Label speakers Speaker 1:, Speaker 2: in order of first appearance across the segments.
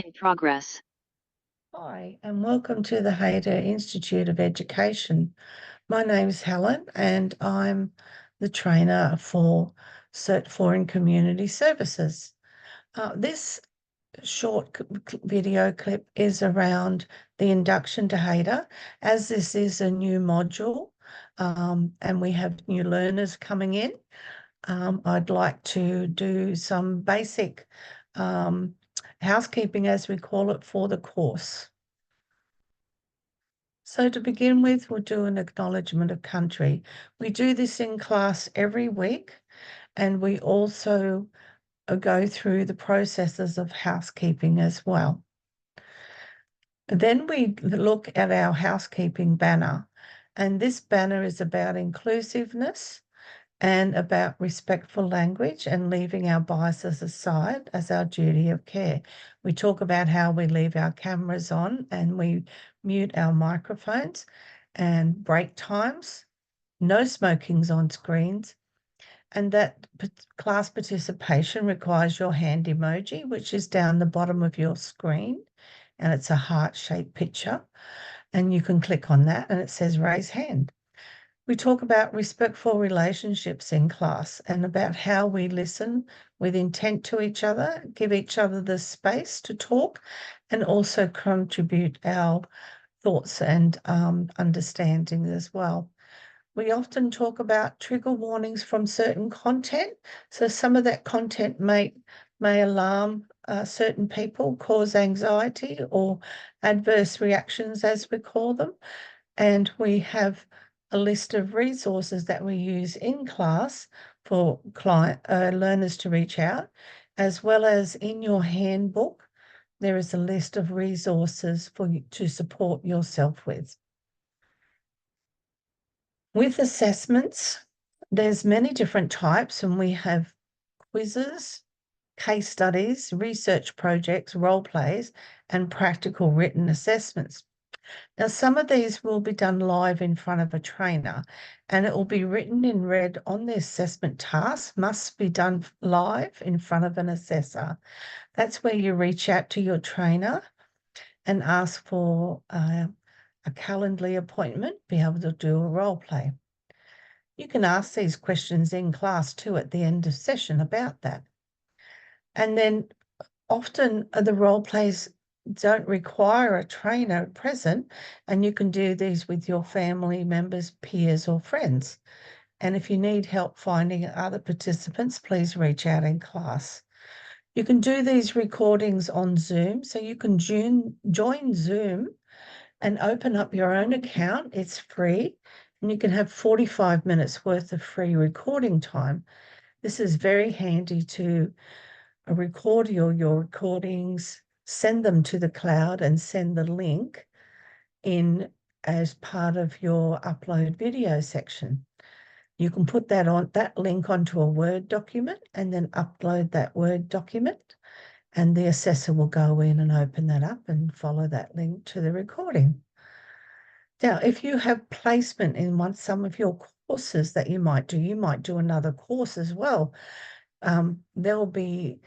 Speaker 1: In progress.
Speaker 2: Hi, and welcome to the Hayter Institute of Education. My name is Helen, and I'm the trainer for Cert IV in Community Services. This short video clip is around the induction to Hayter, as this is a new module and we have new learners coming in. I'd like to do some basic housekeeping, as we call it, for the course. So to begin with, we'll do an acknowledgement of country. We do this in class every week, and we also go through the processes of housekeeping as well. Then we look at our housekeeping banner, and this banner is about inclusiveness and about respectful language and leaving our biases aside as our duty of care. We talk about how we leave our cameras on and we mute our microphones, and break times, no smoking's on screens, and that class participation requires your hand emoji, which is down the bottom of your screen, and it's a heart-shaped picture, and you can click on that and it says raise hand. We talk about respectful relationships in class and about how we listen with intent to each other, give each other the space to talk, and also contribute our thoughts and understanding as well. We often talk about trigger warnings from certain content. So some of that content may alarm certain people, cause anxiety or adverse reactions, as we call them. And we have a list of resources that we use in class for learners to reach out, as well as in your handbook, there is a list of resources for you to support yourself with. With assessments, there's many different types, and we have quizzes, case studies, research projects, role plays, and practical written assessments. Now, some of these will be done live in front of a trainer, and it will be written in red on the assessment task, must be done live in front of an assessor. That's where you reach out to your trainer and ask for a Calendly appointment, be able to do a role play. You can ask these questions in class too at the end of session about that. And then often the role plays don't require a trainer present, and you can do these with your family members, peers, or friends. And if you need help finding other participants, please reach out in class. You can do these recordings on Zoom, so you can join Zoom and open up your own account. It's free, and you can have 45 minutes worth of free recording time. This is very handy to record your recordings, send them to the cloud, and send the link in as part of your upload video section. You can put that link onto a Word document and then upload that Word document, and the assessor will go in and open that up and follow that link to the recording. Now, if you have placement in some of your courses that you might do another course as well. There'll be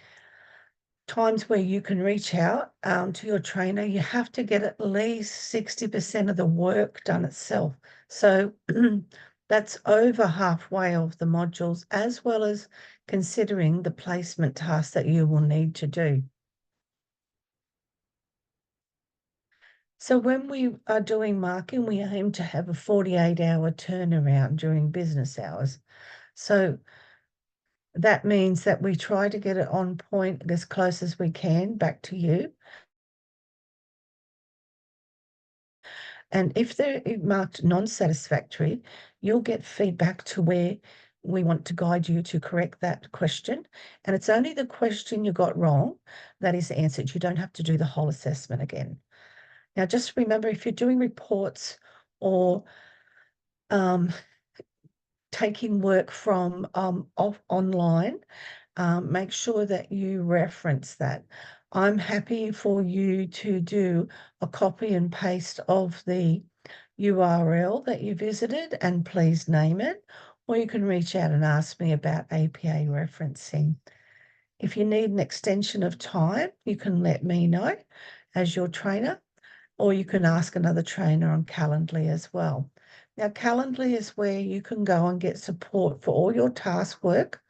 Speaker 2: times where you can reach out to your trainer. You have to get at least 60% of the work done itself. So that's over halfway of the modules, as well as considering the placement tasks that you will need to do. So when we are doing marking, we aim to have a 48-hour turnaround during business hours. So that means that we try to get it on point as close as we can back to you. And if they're marked non-satisfactory, you'll get feedback to where we want to guide you to correct that question. And it's only the question you got wrong that is answered. You don't have to do the whole assessment again. Now, just remember, if you're doing reports or taking work from online, make sure that you reference that. I'm happy for you to do a copy and paste of the URL that you visited and please name it, or you can reach out and ask me about APA referencing. If you need an extension of time, you can let me know as your trainer, or you can ask another trainer on Calendly as well. Now, Calendly is where you can go and get support for all your task work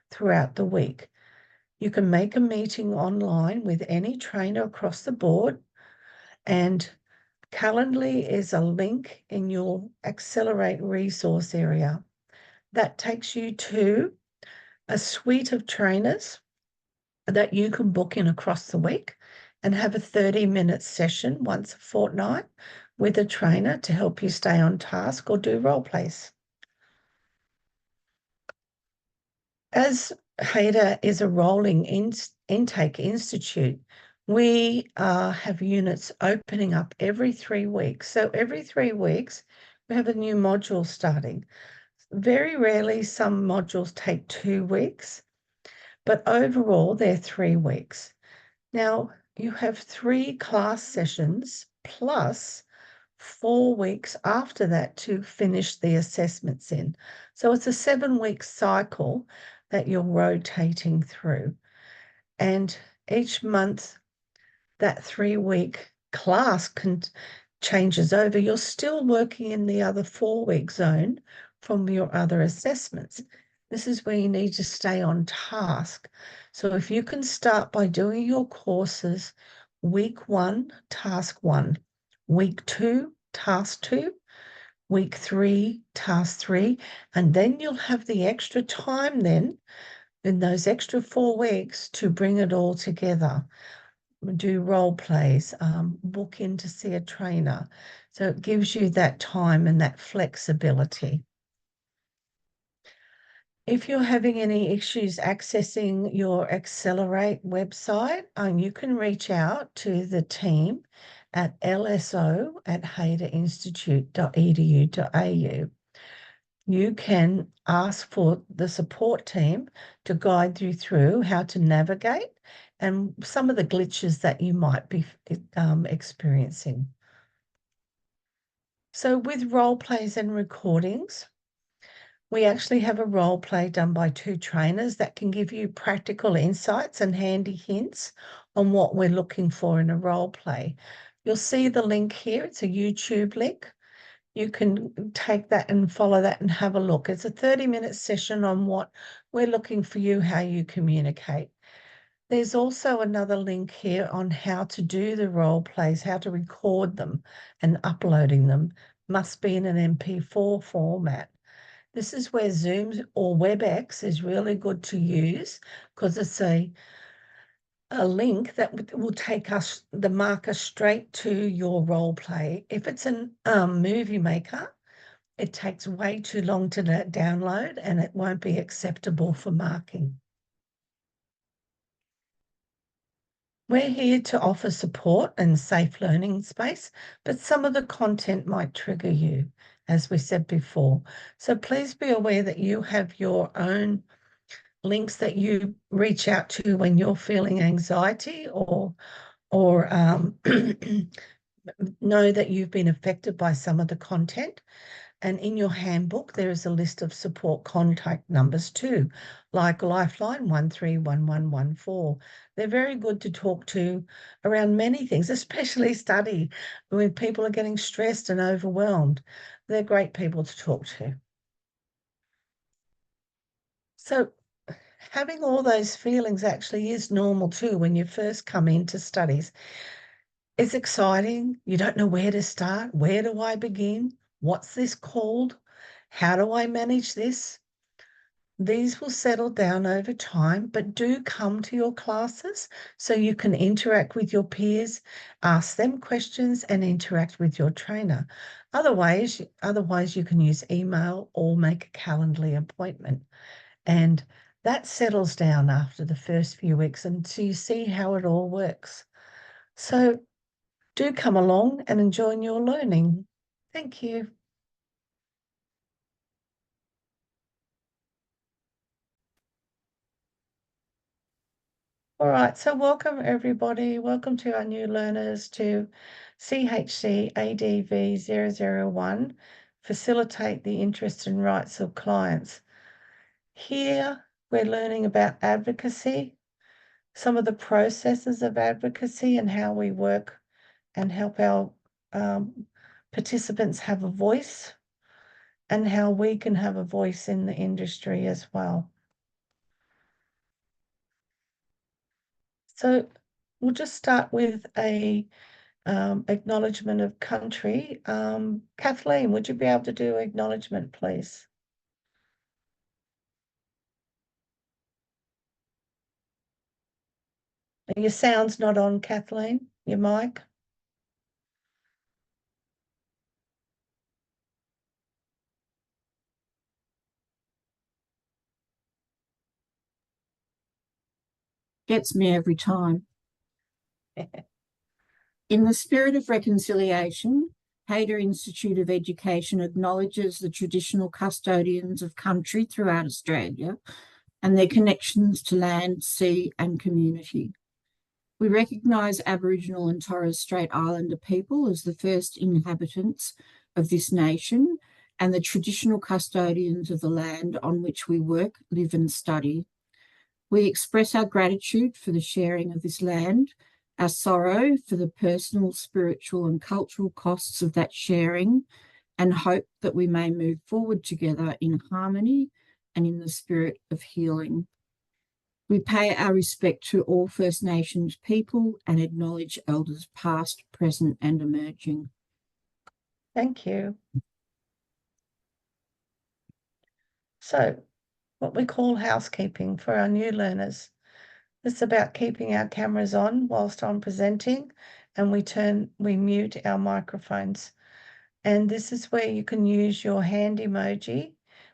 Speaker 2: throughout the week. You can make a meeting online with any trainer across the board, and Calendly is a link in your Accelerate resource area that takes you to a suite of trainers that you can book in across the week and have a 30-minute session once a fortnight with a trainer to help you stay on task or do role plays. As HADA is a rolling intake institute, we have units opening up every 3 weeks. So every 3 weeks, we have a new module starting. Very rarely, some modules take 2 weeks, but overall, they're 3 weeks. Now, you have 3 class sessions plus 4 weeks after that to finish the assessments in. So it's a 7-week cycle that you're rotating through. And each month, that 3-week class changes over. You're still working in the other 4-week zone from your other assessments. This is where you need to stay on task. So if you can start by doing your courses week 1, task 1, week 2, task 2, week 3, task 3, and then you'll have the extra time then in those extra 4 weeks to bring it all together. Do role plays, book in to see a trainer. So it gives you that time and that flexibility. If you're having any issues accessing your Accelerate website, you can reach out to the team at lso@hadainstitute.edu.au. You can ask for the support team to guide you through how to navigate and some of the glitches that you might be experiencing. So with role plays and recordings, we actually have a role play done by 2 trainers that can give you practical insights and handy hints on what we're looking for in a role play. You'll see the link here. It's a YouTube link. You can take that and follow that and have a look. It's a 30-minute session on what we're looking for you, how you communicate. There's also another link here on how to do the role plays, how to record them and uploading them. Must be in an MP4 format. This is where Zoom or WebEx is really good to use because it's a link that will take us, the marker straight to your role play. If it's a movie maker, it takes way too long to download and it won't be acceptable for marking. We're here to offer support and safe learning space, but some of the content might trigger you, as we said before. So please be aware that you have your own links that you reach out to when you're feeling anxiety or know that you've been affected by some of the content. And in your handbook, there is a list of support contact numbers too, like Lifeline 131114. They're very good to talk to around many things, especially study. When people are getting stressed and overwhelmed, they're great people to talk to. So having all those feelings actually is normal too when you first come into studies. It's exciting. You don't know where to start. Where do I begin? What's this called? How do I manage this? These will settle down over time, but do come to your classes so you can interact with your peers, ask them questions and interact with your trainer. Otherwise you can use email or make a Calendly appointment. And that settles down after the first few weeks until you see how it all works. So do come along and enjoy your learning. Thank you. All right, so welcome everybody. Welcome to our new learners to CHCADV001, facilitate the interests and rights of clients. Here we're learning about advocacy, some of the processes of advocacy and how we work and help our participants have a voice, and how we can have a voice in the industry as well. So we'll just start with a acknowledgement of country. Kathleen, would you be able to do acknowledgement, please? Your sound's not on, Kathleen, your mic.
Speaker 1: Gets me every time. In the spirit of reconciliation, Hayter Institute of Education acknowledges the traditional custodians of country throughout Australia and their connections to land, sea and community. We recognise Aboriginal and Torres Strait Islander people as the first inhabitants of this nation and the traditional custodians of the land on which we work, live and study. We express our gratitude for the sharing of this land, our sorrow for the personal, spiritual and cultural costs of that sharing, and hope that we may move forward together in harmony and in the spirit of healing. We pay our respect to all First Nations people and acknowledge elders past, present and emerging.
Speaker 2: Thank you. So, what we call housekeeping for our new learners. It's about keeping our cameras on whilst I'm presenting, and we mute our microphones. And this is where you can use your hand emoji,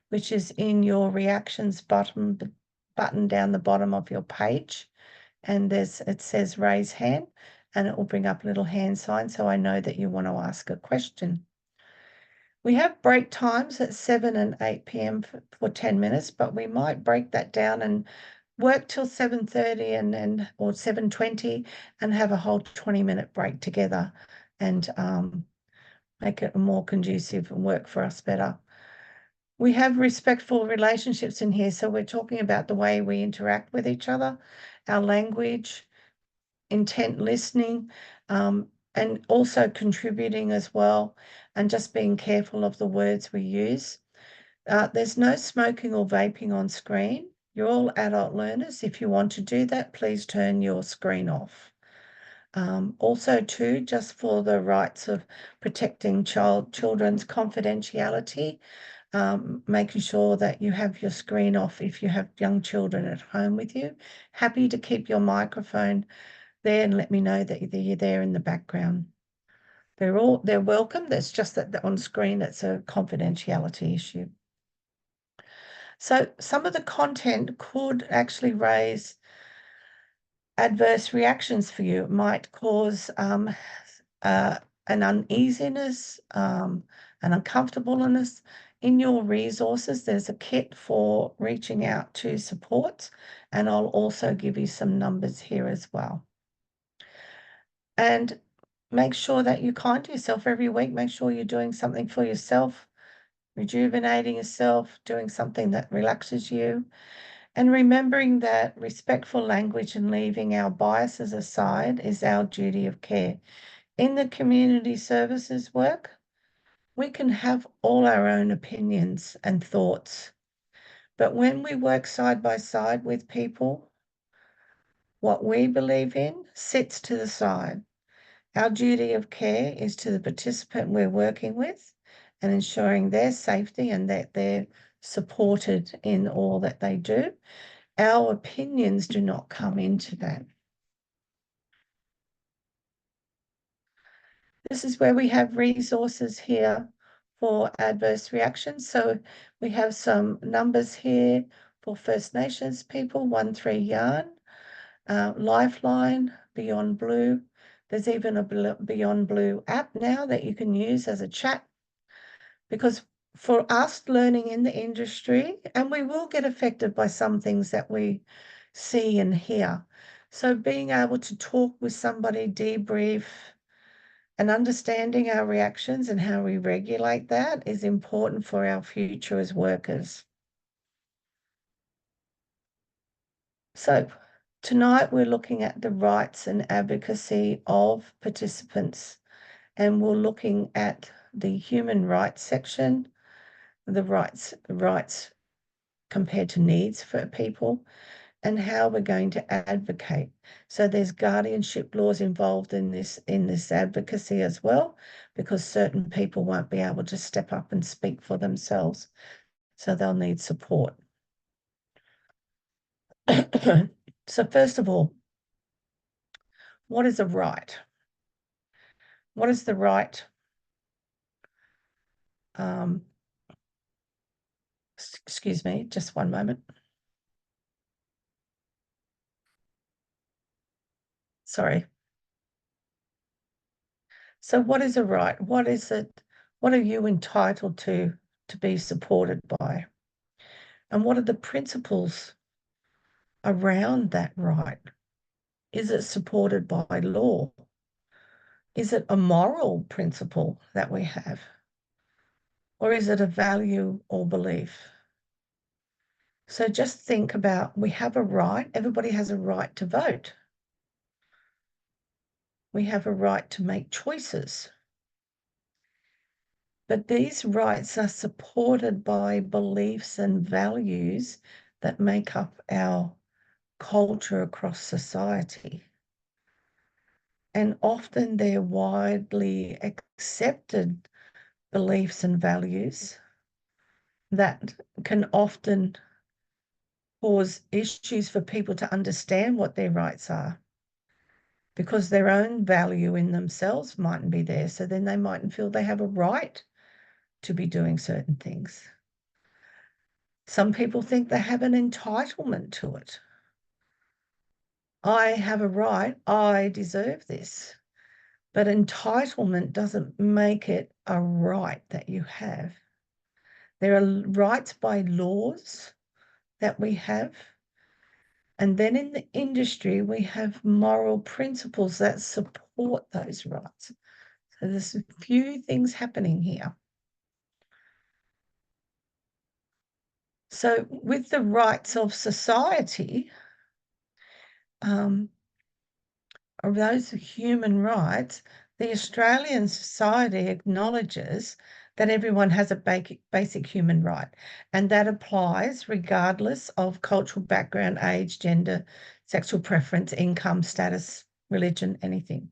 Speaker 2: which is in your reactions button down the bottom of your page. And it says raise hand, and it will bring up a little hand sign so I know that you want to ask a question. We have break times at 7 and 8 p.m. for 10 minutes, but we might break that down and work till 7:30 or 7:20 and have a whole 20-minute break together and make it more conducive and work for us better. We have respectful relationships in here, so we're talking about the way we interact with each other, our language, intent listening, and also contributing as well, and just being careful of the words we use. There's no smoking or vaping on screen. You're all adult learners. If you want to do that, please turn your screen off. Also too, just for the rights of protecting children's confidentiality, making sure that you have your screen off if you have young children at home with you. Happy to keep your microphone there and let me know that you're there in the background. They're welcome. That's just that on screen, it's a confidentiality issue. So some of the content could actually raise adverse reactions for you. It might cause an uneasiness, an uncomfortableness. In your resources, there's a kit for reaching out to support, and I'll also give you some numbers here as well. And make sure that you're kind to yourself every week. Make sure you're doing something for yourself, rejuvenating yourself, doing something that relaxes you. And remembering that respectful language and leaving our biases aside is our duty of care. In the community services work, we can have all our own opinions and thoughts. But when we work side by side with people, what we believe in sits to the side. Our duty of care is to the participant we're working with and ensuring their safety and that they're supported in all that they do. Our opinions do not come into that. This is where we have resources here for adverse reactions. So we have some numbers here for First Nations people, 13 Yarn, Lifeline, Beyond Blue. There's even a Beyond Blue app now that you can use as a chat, because for us learning in the industry, and we will get affected by some things that we see and hear. So being able to talk with somebody, debrief, and understanding our reactions and how we regulate that is important for our future as workers. So Tonight, we're looking at the rights and advocacy of participants, and we're looking at the human rights section, the rights compared to needs for people, and how we're going to advocate. So there's guardianship laws involved in this advocacy as well, because certain people won't be able to step up and speak for themselves. So they'll need support. So first of all, what is a right? What is the right? Excuse me, just one moment. Sorry. So what is a right? What is it? What are you entitled to be supported by? And what are the principles around that right? Is it supported by law? Is it a moral principle that we have? Or is it a value or belief? So just think about, we have a right, everybody has a right to vote. We have a right to make choices. But these rights are supported by beliefs and values that make up our culture across society. And often they're widely accepted beliefs and values that can often cause issues for people to understand what their rights are, because their own value in themselves mightn't be there. So then they mightn't feel they have a right to be doing certain things. Some people think they have an entitlement to it. I have a right, I deserve this. But entitlement doesn't make it a right that you have. There are rights by laws that we have. And then in the industry, we have moral principles that support those rights. So there's a few things happening here. So with the rights of society, of those human rights, the Australian society acknowledges that everyone has a basic human right, and that applies regardless of cultural background, age, gender, sexual preference, income, status, religion, anything.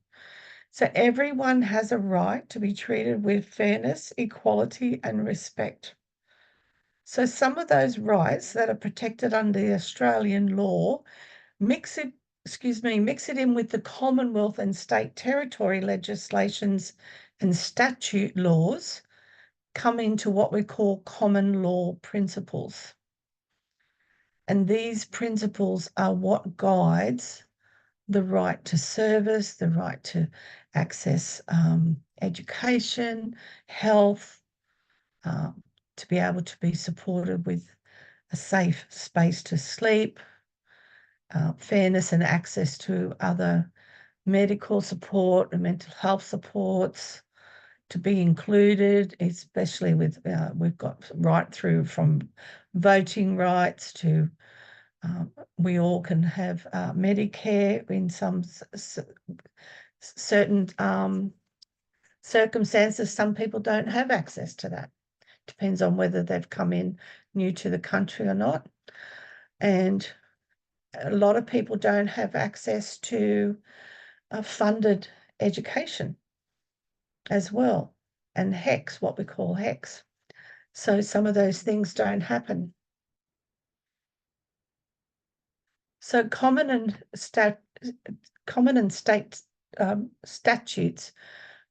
Speaker 2: So everyone has a right to be treated with fairness, equality, and respect. So some of those rights that are protected under the Australian law, mix it in with the Commonwealth and state territory legislations and statute laws, come into what we call common law principles. And these principles are what guides the right to service, the right to access education, health, to be able to be supported with a safe space to sleep, fairness and access to other medical support and mental health supports, to be included, especially with, we've got right through from voting rights to we all can have Medicare in some certain circumstances. Some people don't have access to that. Depends on whether they've come in new to the country or not. And a lot of people don't have access to a funded education as well, and HECS, what we call HECS. So some of those things don't happen. So common and state statutes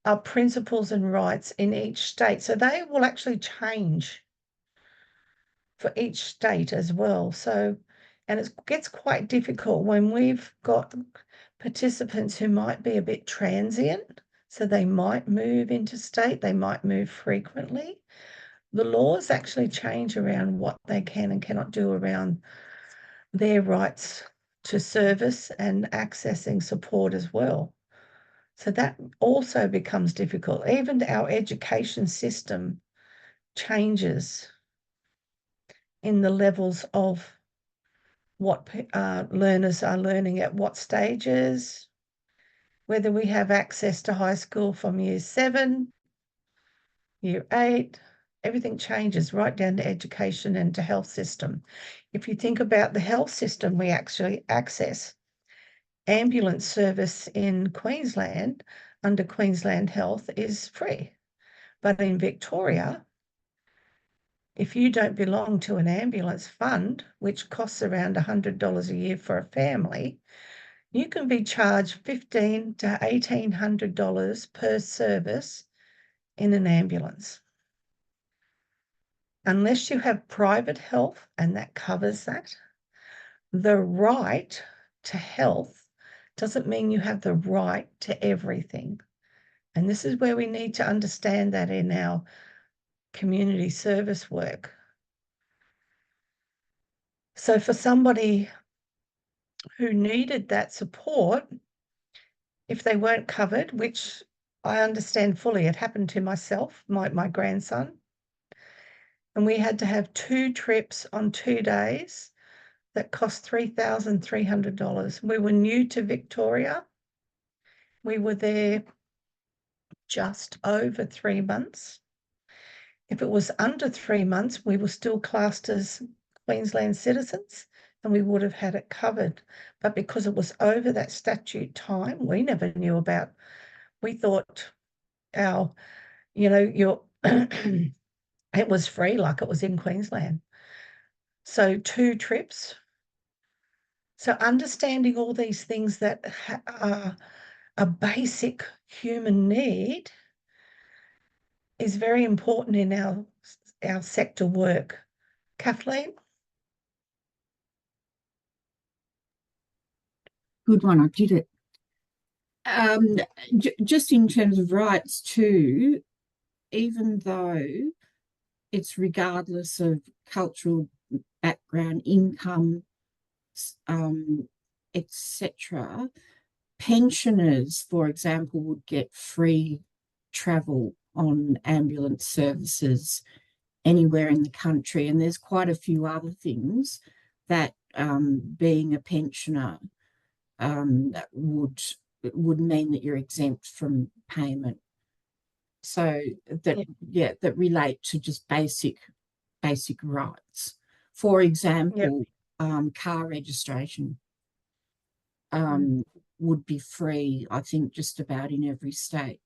Speaker 2: are principles and rights in each state. So they will actually change for each state as well. So, and it gets quite difficult when we've got participants who might be a bit transient. So they might move interstate, they might move frequently. The laws actually change around what they can and cannot do around their rights to service and accessing support as well. So that also becomes difficult. Even our education system changes in the levels of what learners are learning at what stages, whether we have access to high school from year 7, year 8, everything changes right down to education and to health system. If you think about the health system, we actually access ambulance service in Queensland under Queensland Health is free. But in Victoria, if you don't belong to an ambulance fund, which costs around $100 a year for a family, you can be charged $1,500 to $1,800 per service in an ambulance. Unless you have private health, and that covers that, the right to health doesn't mean you have the right to everything. And this is where we need to understand that in our community service work. So for somebody who needed that support, if they weren't covered, which I understand fully, it happened to myself, my grandson, and we had to have 2 trips on 2 days that cost $3,300. We were new to Victoria. We were there just over 3 months. If it was under 3 months, we were still classed as Queensland citizens and we would have had it covered. But because it was over that statute time, we never knew about. We thought our, it was free like it was in Queensland. So 2 trips. So understanding all these things that are a basic human need is very important in our sector work. Kathleen?
Speaker 1: Good one, I did it. Just in terms of rights too, even though it's regardless of cultural background, income, etc., pensioners, for example, would get free travel on ambulance services anywhere in the country. And there's quite a few other things that being a pensioner would mean that you're exempt from payment. So that relate to just basic rights. For example, car registration would be free, I think, just about in every state.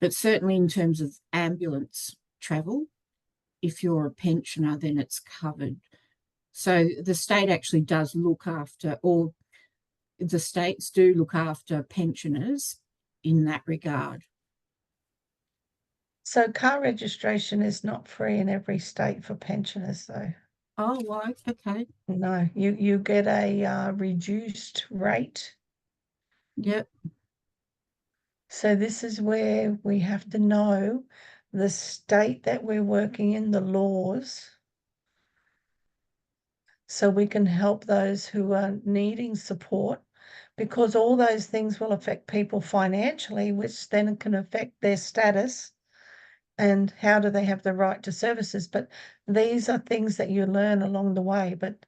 Speaker 1: But certainly in terms of ambulance travel, if you're a pensioner, then it's covered. So the state actually does look after, or the states do look after pensioners in that regard.
Speaker 2: So car registration is not free in every state for pensioners, though.
Speaker 1: Oh, right, okay.
Speaker 2: No, you get a reduced rate.
Speaker 1: Yep.
Speaker 2: So this is where we have to know the state that we're working in, the laws, so we can help those who are needing support, because all those things will affect people financially, which then can affect their status and how do they have the right to services. But these are things that you learn along the way. But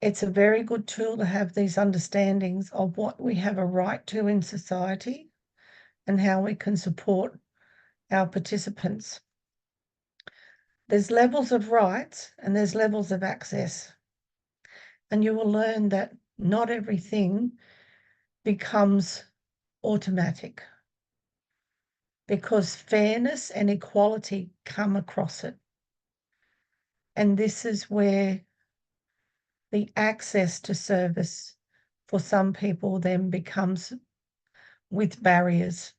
Speaker 2: it's a very good tool to have these understandings of what we have a right to in society and how we can support our participants. There's levels of rights and there's levels of access. And you will learn that not everything becomes automatic, because fairness and equality come across it. And this is where the access to service for some people then becomes with barriers.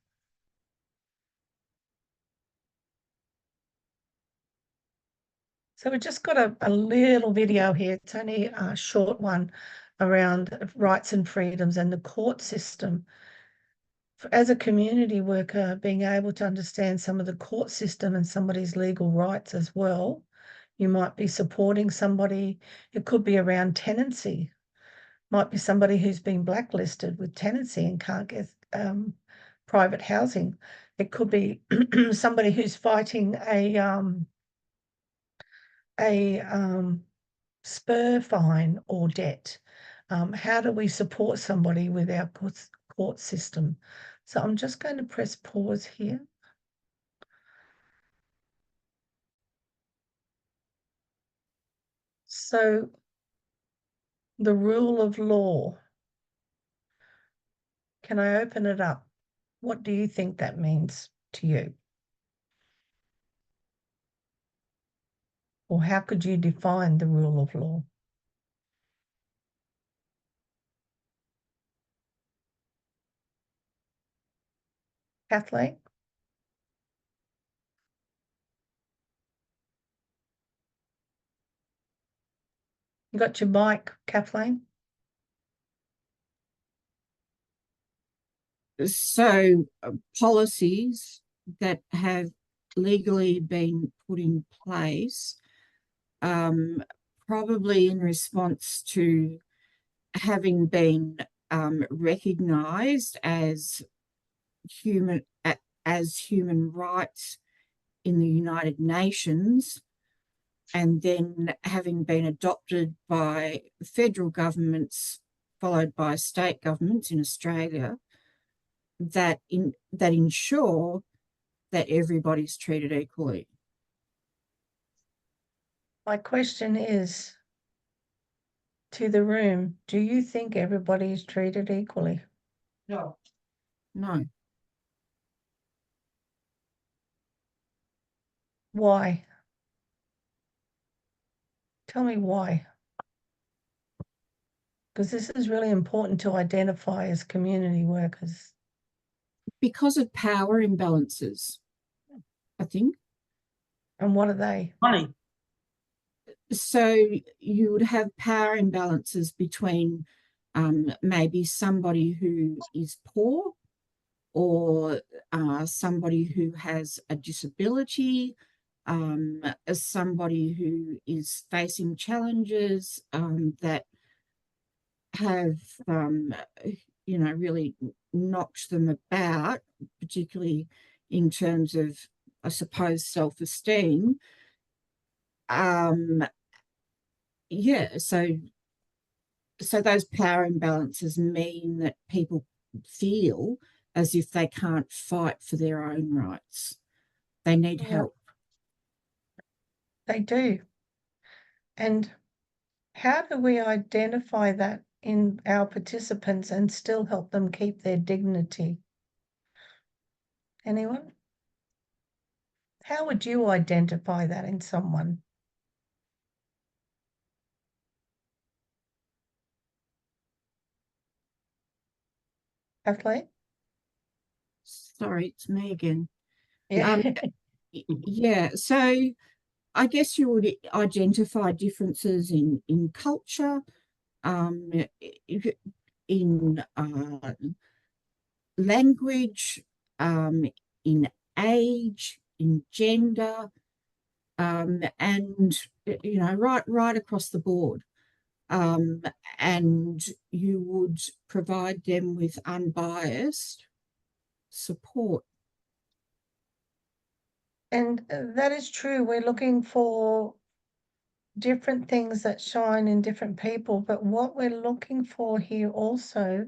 Speaker 2: So we've just got a little video here. It's only a short one around rights and freedoms and the court system. As a community worker, being able to understand some of the court system and somebody's legal rights as well. You might be supporting somebody. It could be around tenancy. Might be somebody who's been blacklisted with tenancy and can't get private housing. It could be somebody who's fighting a spur fine or debt. How do we support somebody with our court system? So I'm just going to press pause here. So the rule of law, can I open it up? What do you think that means to you? Or how could you define the rule of law? Kathleen? You got your mic, Kathleen?
Speaker 1: So policies that have legally been put in place, probably in response to having been recognised as human rights in the United Nations, and then having been adopted by federal governments, followed by state governments in Australia, that ensure that everybody's treated equally.
Speaker 2: My question is to the room, do you think everybody is treated equally?
Speaker 1: No. No.
Speaker 2: Why? Tell me why. Because this is really important to identify as community workers.
Speaker 1: Because of power imbalances, I think.
Speaker 2: And what are they?
Speaker 3: Money.
Speaker 1: So you would have power imbalances between maybe somebody who is poor, or somebody who has a disability, as somebody who is facing challenges that have, really knocked them about, particularly in terms of, I suppose, self-esteem. So those power imbalances mean that people feel as if they can't fight for their own rights. They need help.
Speaker 2: They do. And how do we identify that in our participants and still help them keep their dignity? Anyone? How would you identify that in someone? Kathleen?
Speaker 1: Sorry, it's me again.
Speaker 2: Yeah.
Speaker 1: Yeah, so I guess you would identify differences in culture, in language, in age, in gender, and right across the board. And you would provide them with unbiased support.
Speaker 2: And that is true. We're looking for different things that shine in different people, but what we're looking for here also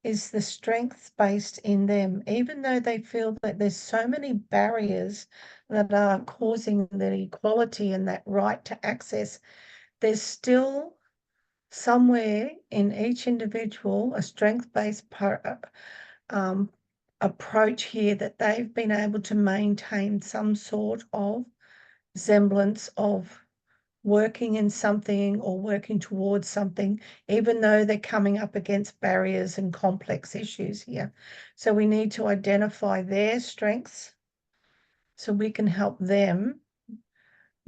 Speaker 2: is the strengths based in them, even though they feel that there's so many barriers that are causing the equality and that right to access, there's still somewhere in each individual a strength-based approach here that they've been able to maintain some sort of semblance of working in something or working towards something, even though they're coming up against barriers and complex issues here. So we need to identify their strengths so we can help them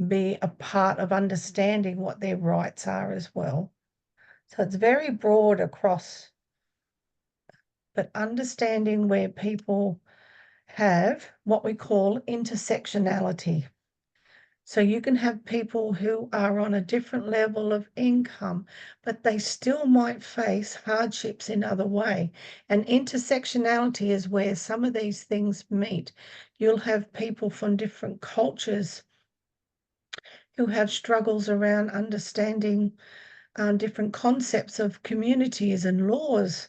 Speaker 2: be a part of understanding what their rights are as well. So it's very broad across, but understanding where people have what we call intersectionality. So you can have people who are on a different level of income, but they still might face hardships in other way. And intersectionality is where some of these things meet. You'll have people from different cultures who have struggles around understanding different concepts of communities and laws,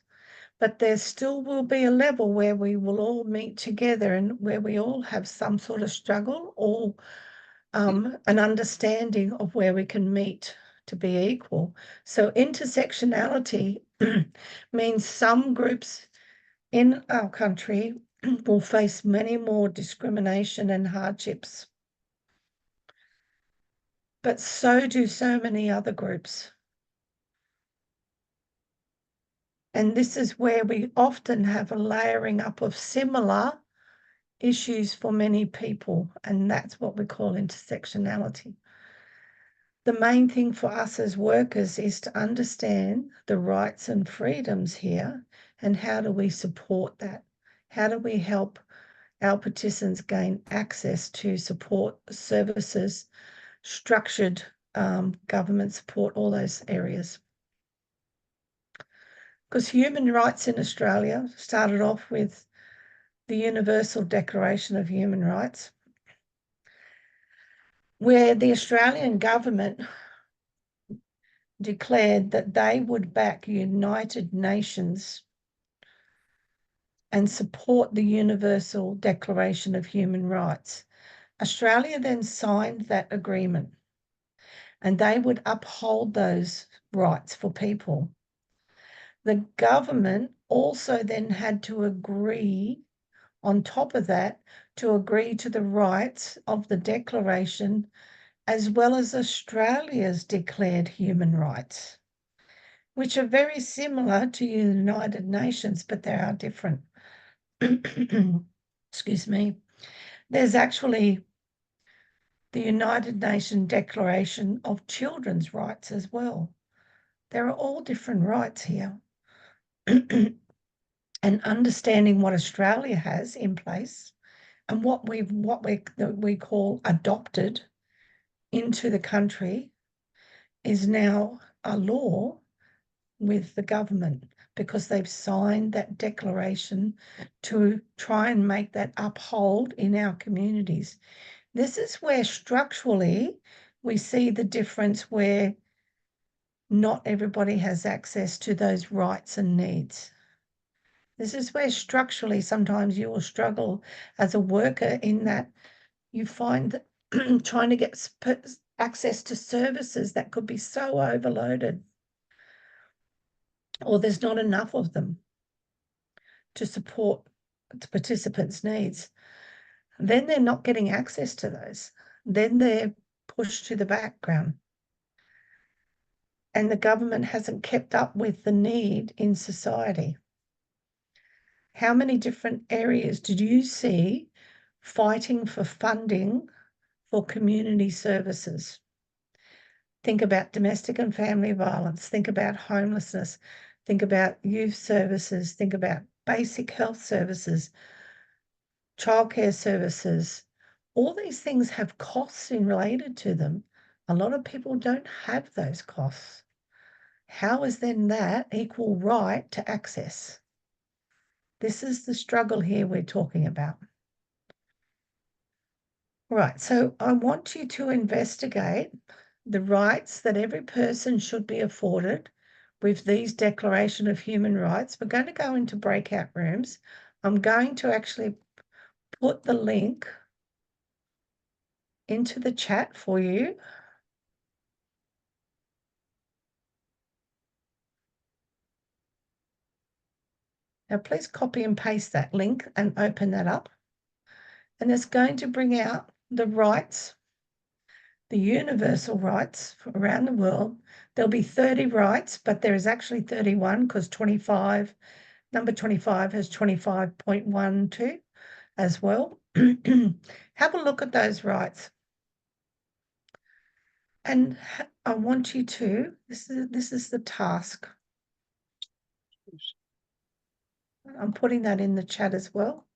Speaker 2: but there still will be a level where we will all meet together and where we all have some sort of struggle or an understanding of where we can meet to be equal. So intersectionality means some groups in our country will face many more discrimination and hardships, but so do so many other groups. And this is where we often have a layering up of similar issues for many people, and that's what we call intersectionality. The main thing for us as workers is to understand the rights and freedoms here, and how do we support that? How do we help our participants gain access to support services, structured government support, all those areas? Because human rights in Australia started off with the Universal Declaration of Human Rights, where the Australian government declared that they would back United Nations and support the Universal Declaration of Human Rights. Australia then signed that agreement, and they would uphold those rights for people. The government also then had to agree, on top of that, to agree to the rights of the declaration, as well as Australia's declared human rights, which are very similar to the United Nations, but they are different. Excuse me. There's actually the United Nations Declaration of Children's Rights as well. There are all different rights here. And understanding what Australia has in place and what we call adopted into the country is now a law with the government, because they've signed that declaration to try and make that uphold in our communities. This is where structurally we see the difference, where not everybody has access to those rights and needs. This is where structurally sometimes you will struggle as a worker, in that you find that trying to get access to services that could be so overloaded, or there's not enough of them to support the participants' needs, then they're not getting access to those. Then they're pushed to the background. And the government hasn't kept up with the need in society. How many different areas did you see fighting for funding for community services? Think about domestic and family violence. Think about homelessness. Think about youth services. Think about basic health services, childcare services. All these things have costs related to them. A lot of people don't have those costs. How is then that equal right to access? This is the struggle here we're talking about. Right, so I want you to investigate the rights that every person should be afforded with these Declaration of Human Rights. We're going to go into breakout rooms. I'm going to actually put the link into the chat for you. Now, please copy and paste that link and open that up. And it's going to bring out the rights, the universal rights around the world. There'll be 30 rights, but there is actually 31, because number 25 has 25.12 as well. Have a look at those rights. And I want you to, this is the task. I'm putting that in the chat as well.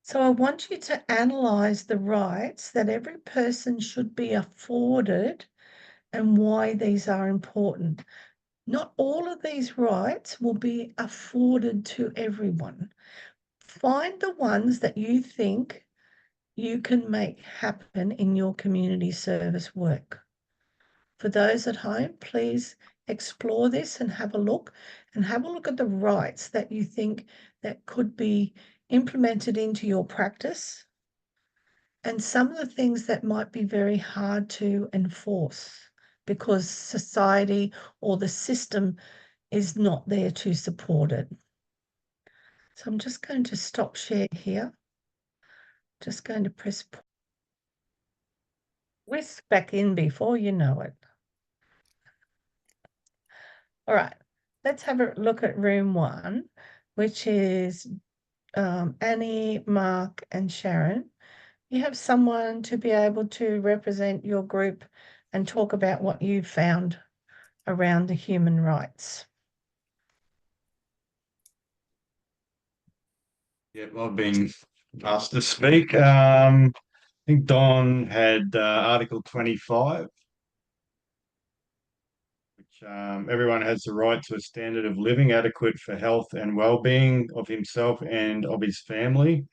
Speaker 2: So I want you to analyse the rights that every person should be afforded and why these are important. Not all of these rights will be afforded to everyone. Find the ones that you think you can make happen in your community service work. for those at home, please explore this and have a look at the rights that you think that could be implemented into your practice, and some of the things that might be very hard to enforce because society or the system is not there to support it. So I'm just going to stop share here. Just going to press whisk back in before you know it. All right, let's have a look at room 1, which is Annie, Mark, and Sharon. You have someone to be able to represent your group and talk about what you've found around the human rights.
Speaker 3: Yep, I've been asked to speak. I think Don had Article 25, which everyone has the right to a standard of living adequate for health and well-being of himself and of his family,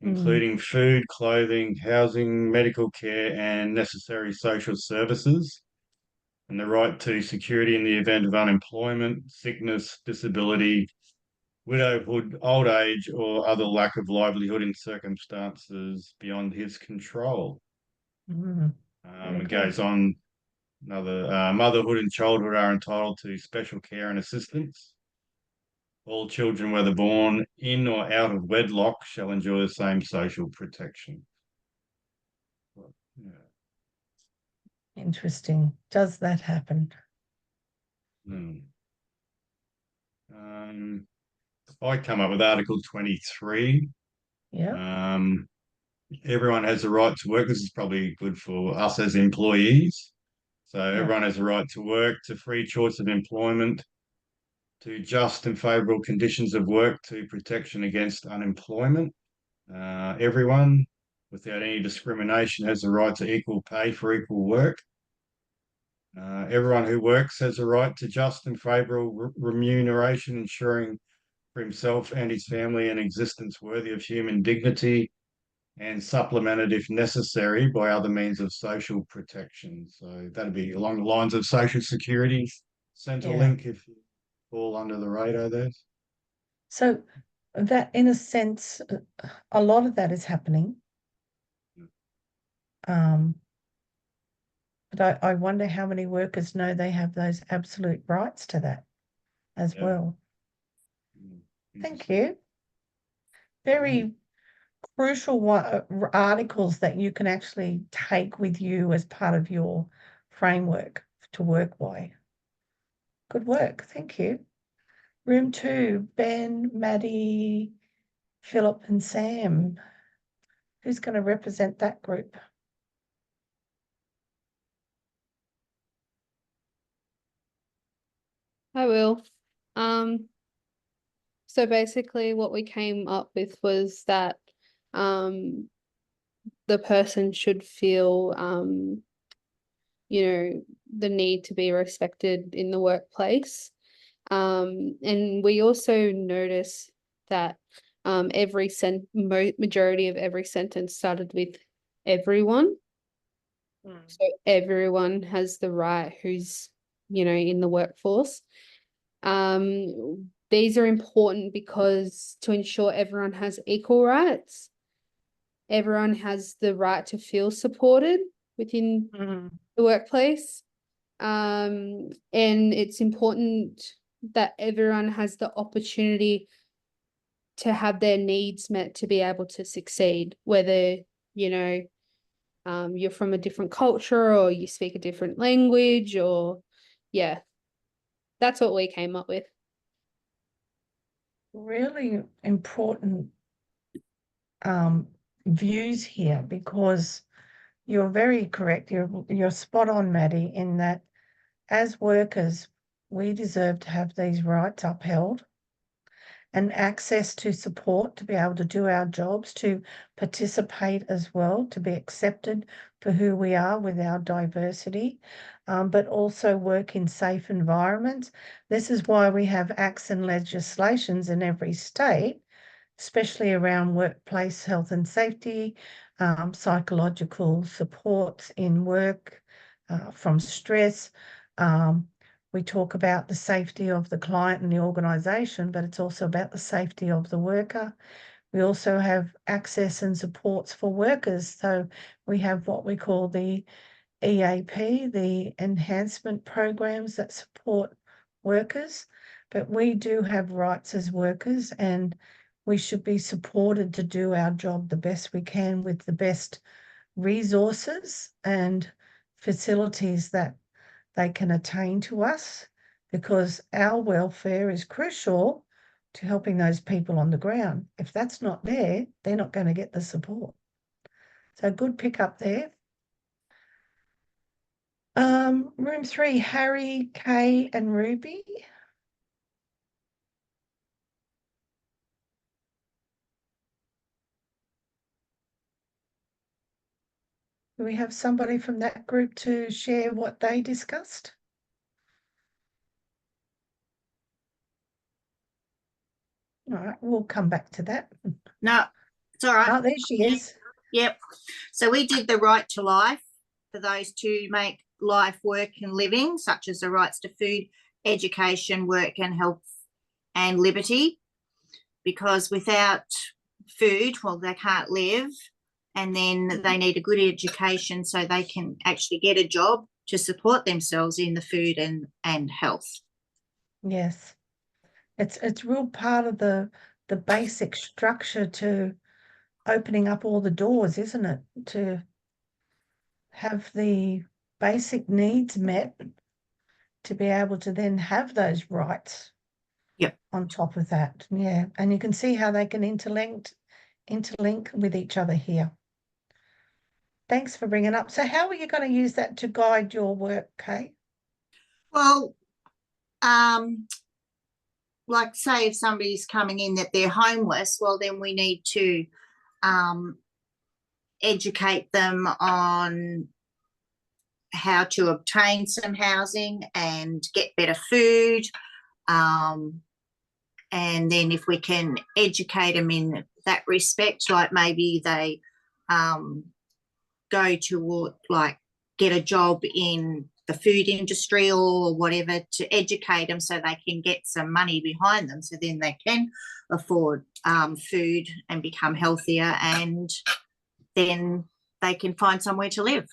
Speaker 3: including food, clothing, housing, medical care, and necessary social services, and the right to security in the event of unemployment, sickness, disability, widowhood, old age, or other lack of livelihood in circumstances beyond his control. It goes on, motherhood and childhood are entitled to special care and assistance. All children, whether born in or out of wedlock, shall enjoy the same social protection. Yeah.
Speaker 2: Interesting. Does that happen?
Speaker 3: I come up with Article 23.
Speaker 2: Yeah.
Speaker 3: Everyone has the right to work. This is probably good for us as employees. So everyone has a right to work, to free choice of employment, to just and favourable conditions of work, to protection against unemployment. Everyone, without any discrimination, has the right to equal pay for equal work. Everyone who works has a right to just and favourable remuneration, ensuring for himself and his family an existence worthy of human dignity, and supplemented if necessary by other means of social protection. So that'd be along the lines of social security, Centrelink, if you fall under the radar there.
Speaker 2: So that, in a sense, a lot of that is happening. But I wonder how many workers know they have those absolute rights to that as well. Thank you. Very crucial articles that you can actually take with you as part of your framework to work by. Good work. Thank you. Room 2, Ben, Maddie, Philip, and Sam. Who's going to represent that group?
Speaker 4: I will. So basically what we came up with was that the person should feel the need to be respected in the workplace. And we also notice that majority of every sentence started with everyone. So everyone has the right who's in the workforce. These are important because to ensure everyone has equal rights, everyone has the right to feel supported within the workplace. And it's important that everyone has the opportunity to have their needs met to be able to succeed, whether, you're from a different culture or you speak a different language, or that's what we came up with.
Speaker 2: Really important views here, because you're very correct. You're spot on, Maddie, in that as workers, we deserve to have these rights upheld and access to support to be able to do our jobs, to participate as well, to be accepted for who we are with our diversity, but also work in safe environments. This is why we have acts and legislations in every state, especially around workplace health and safety, psychological supports in work, from stress. We talk about the safety of the client and the organisation, but it's also about the safety of the worker. We also have access and supports for workers. So we have what we call the EAP, the enhancement programs that support workers, but we do have rights as workers, and we should be supported to do our job the best we can with the best resources and facilities that they can attain to us, because our welfare is crucial to helping those people on the ground. If that's not there, they're not going to get the support. So good pick up there. Room 3, Harry, Kay, and Ruby. Do we have somebody from that group to share what they discussed? All right, we'll come back to that.
Speaker 1: No, it's all right.
Speaker 2: Oh, there she is.
Speaker 1: Yep. So we did the right to life for those to make life, work and living, such as the rights to food, education, work and health and liberty, because without food, well, they can't live, and then they need a good education so they can actually get a job to support themselves in the food and health.
Speaker 2: Yes. It's real part of the basic structure to opening up all the doors, isn't it? To have the basic needs met, to be able to then have those rights.
Speaker 1: Yep.
Speaker 2: On top of that. Yeah. And you can see how they can interlink with each other here. Thanks for bringing up. So how are you going to use that to guide your work, Kay?
Speaker 1: Well, like say if somebody's coming in that they're homeless, well, then we need to educate them on how to obtain some housing and get better food. And then if we can educate them in that respect, like maybe they go to like get a job in the food industry or whatever, to educate them so they can get some money behind them, so then they can afford food and become healthier, and then they can find somewhere to live.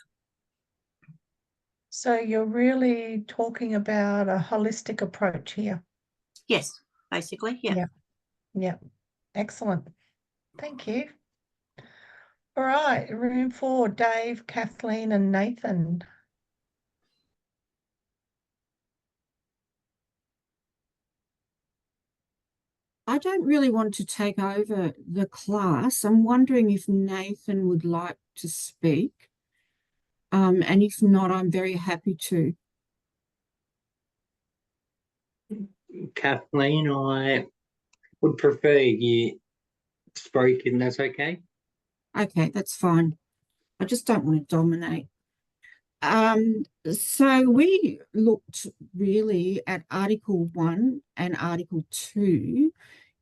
Speaker 2: So you're really talking about a holistic approach here.
Speaker 1: Yes, basically, yeah.
Speaker 2: Yeah. Excellent. Thank you. All right, room 4, Dave, Kathleen, and Nathan.
Speaker 1: I don't really want to take over the class. I'm wondering if Nathan would like to speak. And if not, I'm very happy to.
Speaker 5: Kathleen, I would prefer you spoke, and that's okay.
Speaker 1: Okay, that's fine. I just don't want to dominate. So we looked really at Article 1 and Article 2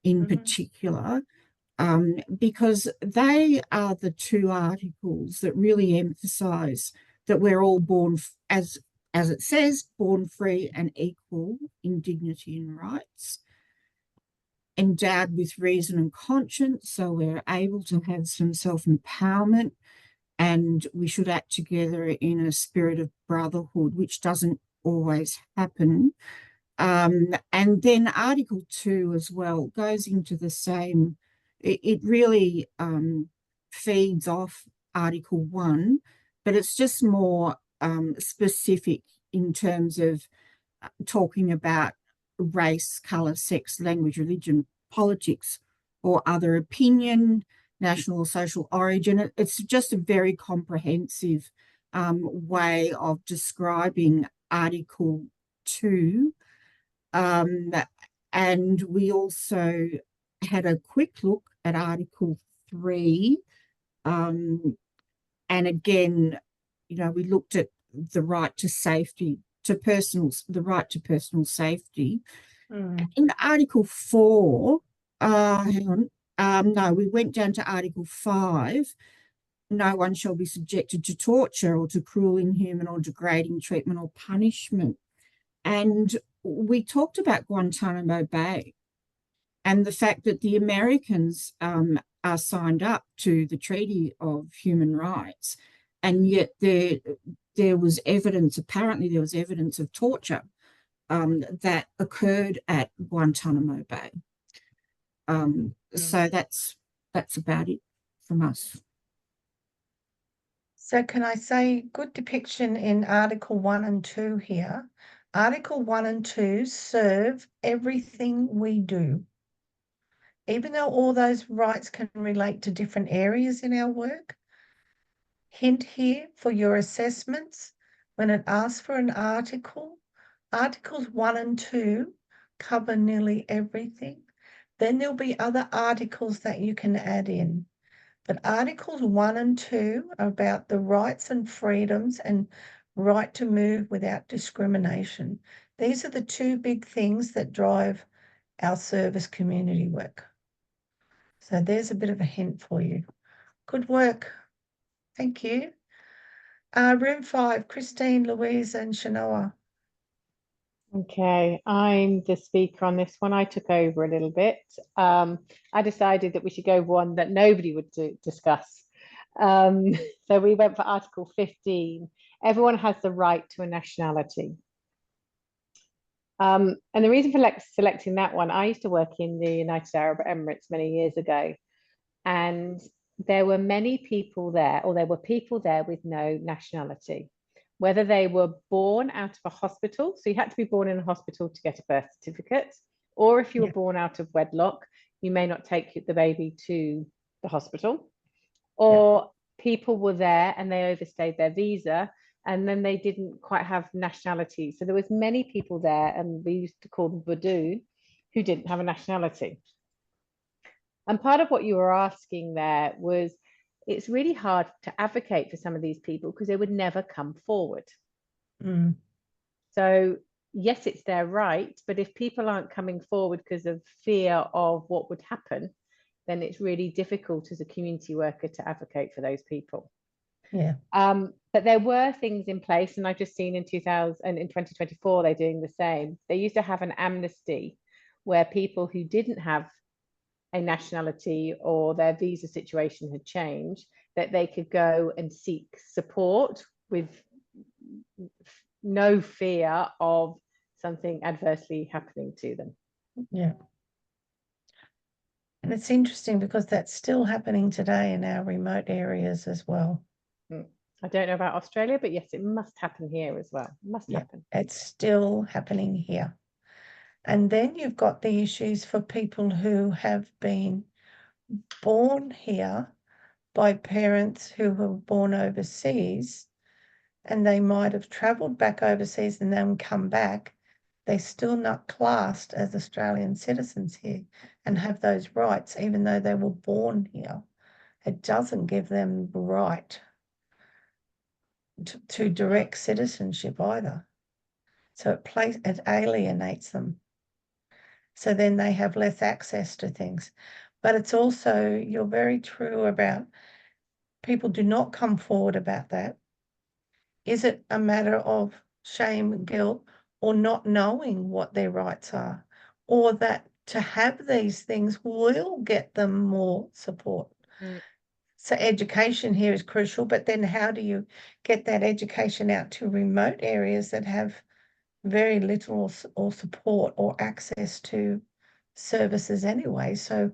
Speaker 1: in particular, because they are the two articles that really emphasise that we're all born, as it says, born free and equal in dignity and rights, endowed with reason and conscience, so we're able to have some self-empowerment, and we should act together in a spirit of brotherhood, which doesn't always happen. And then Article 2 as well goes into the same, it really feeds off Article 1, but it's just more specific in terms of talking about race, colour, sex, language, religion, politics, or other opinion, national or social origin. It's just a very comprehensive way of describing Article 2. And we also had a quick look at Article 3. And again, we looked at the right to safety, the right to personal safety. In Article 4, hang on, no, we went down to Article 5, no one shall be subjected to torture or to cruel, inhuman, or degrading treatment or punishment. And we talked about Guantanamo Bay and the fact that the Americans are signed up to the Treaty of Human Rights, and yet there was evidence, apparently there was evidence of torture that occurred at Guantanamo Bay. So that's about it from us.
Speaker 2: So can I say good depiction in Article 1 and 2 here? Article 1 and 2 serve everything we do. Even though all those rights can relate to different areas in our work. Hint here for your assessments, when it asks for an article, Articles 1 and 2 cover nearly everything. Then there'll be other articles that you can add in. But Articles 1 and 2 are about the rights and freedoms and right to move without discrimination. These are the two big things that drive our service community work. So there's a bit of a hint for you. Good work. Thank you. Room 5, Christine, Louise and Shanoa.
Speaker 6: Okay, I'm the speaker on this one. I took over a little bit. I decided that we should go one that nobody would discuss. So we went for Article 15. Everyone has the right to a nationality. And the reason for selecting that one, I used to work in the United Arab Emirates many years ago, and there were many people there, or there were people there with no nationality. Whether they were born out of a hospital, so you had to be born in a hospital to get a birth certificate, or if you were born out of wedlock, you may not take the baby to the hospital, or people were there and they overstayed their visa and then they didn't quite have nationality. So there was many people there, and we used to call them Badoon, who didn't have a nationality. And part of what you were asking there was, it's really hard to advocate for some of these people because they would never come forward. So yes, it's their right, but if people aren't coming forward because of fear of what would happen, then it's really difficult as a community worker to advocate for those people. But there were things in place, and I've just seen in 2024 they're doing the same. They used to have an amnesty where people who didn't have a nationality or their visa situation had changed, that they could go and seek support with no fear of something adversely happening to them.
Speaker 2: And it's interesting because that's still happening today in our remote areas as well.
Speaker 6: I don't know about Australia, but yes, it must happen here as well. It must happen.
Speaker 2: It's still happening here. And then you've got the issues for people who have been born here by parents who were born overseas, and they might have travelled back overseas and then come back. They're still not classed as Australian citizens here and have those rights, even though they were born here. It doesn't give them the right to direct citizenship either. So it alienates them. So then they have less access to things. But it's also, you're very true about people do not come forward about that. Is it a matter of shame, guilt, or not knowing what their rights are, or that to have these things will get them more support? So education here is crucial, but then how do you get that education out to remote areas that have very little or support or access to services anyway? So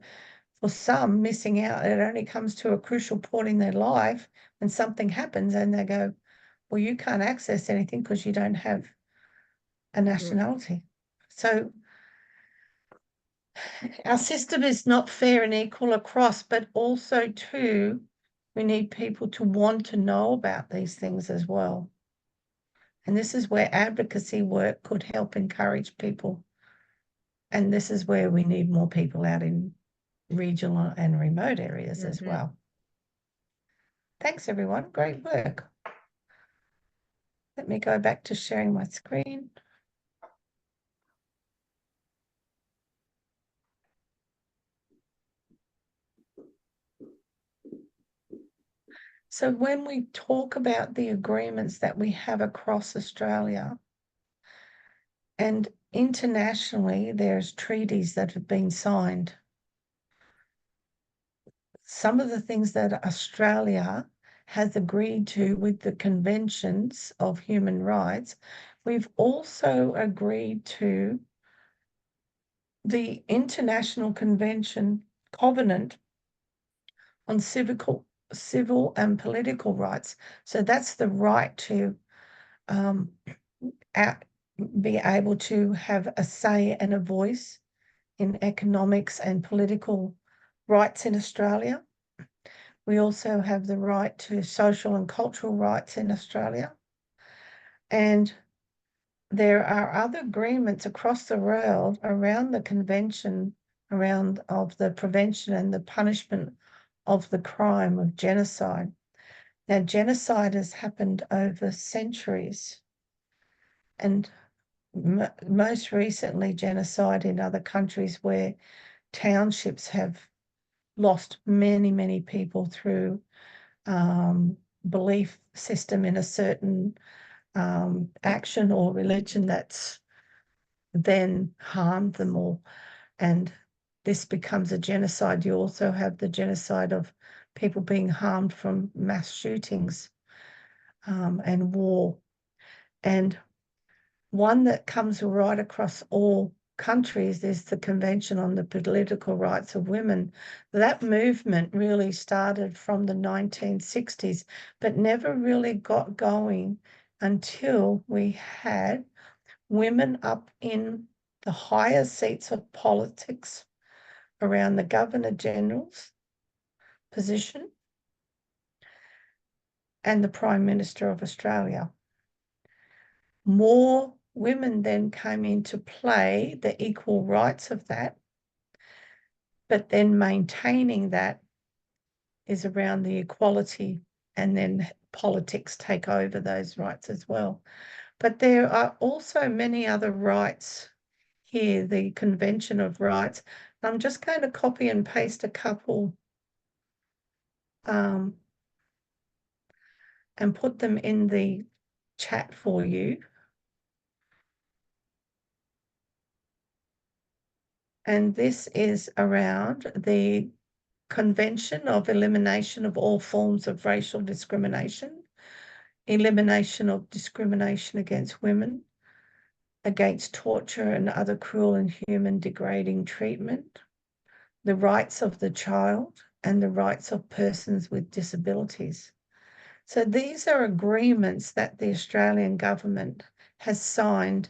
Speaker 2: for some, missing out, it only comes to a crucial point in their life when something happens and they go, well, you can't access anything because you don't have a nationality. So our system is not fair and equal across, but also too, we need people to want to know about these things as well. And this is where advocacy work could help encourage people. And this is where we need more people out in regional and remote areas as well. Thanks, everyone. Great work. Let me go back to sharing my screen. So when we talk about the agreements that we have across Australia and internationally, there's treaties that have been signed. Some of the things that Australia has agreed to with the conventions of human rights, we've also agreed to the International Convention Covenant on civil and political rights. So that's the right to be able to have a say and a voice in economics and political rights in Australia. We also have the right to social and cultural rights in Australia. And there are other agreements across the world around the convention of the prevention and the punishment of the crime of genocide. Now, genocide has happened over centuries, and most recently genocide in other countries where townships have lost many, many people through belief system in a certain action or religion that's then harmed them all. And this becomes a genocide. You also have the genocide of people being harmed from mass shootings and war. And one that comes right across all countries is the Convention on the Political Rights of Women. That movement really started from the 1960s, but never really got going until we had women up in the higher seats of politics around the Governor General's position and the Prime Minister of Australia. More women then came into play, the equal rights of that, but then maintaining that is around the equality, and then politics take over those rights as well. But there are also many other rights here, the Convention of Rights. I'm just going to copy and paste a couple and put them in the chat for you. And this is around the Convention of Elimination of All Forms of Racial Discrimination, elimination of discrimination against women, against torture and other cruel, inhuman, degrading treatment, the rights of the child, and the rights of persons with disabilities. So these are agreements that the Australian government has signed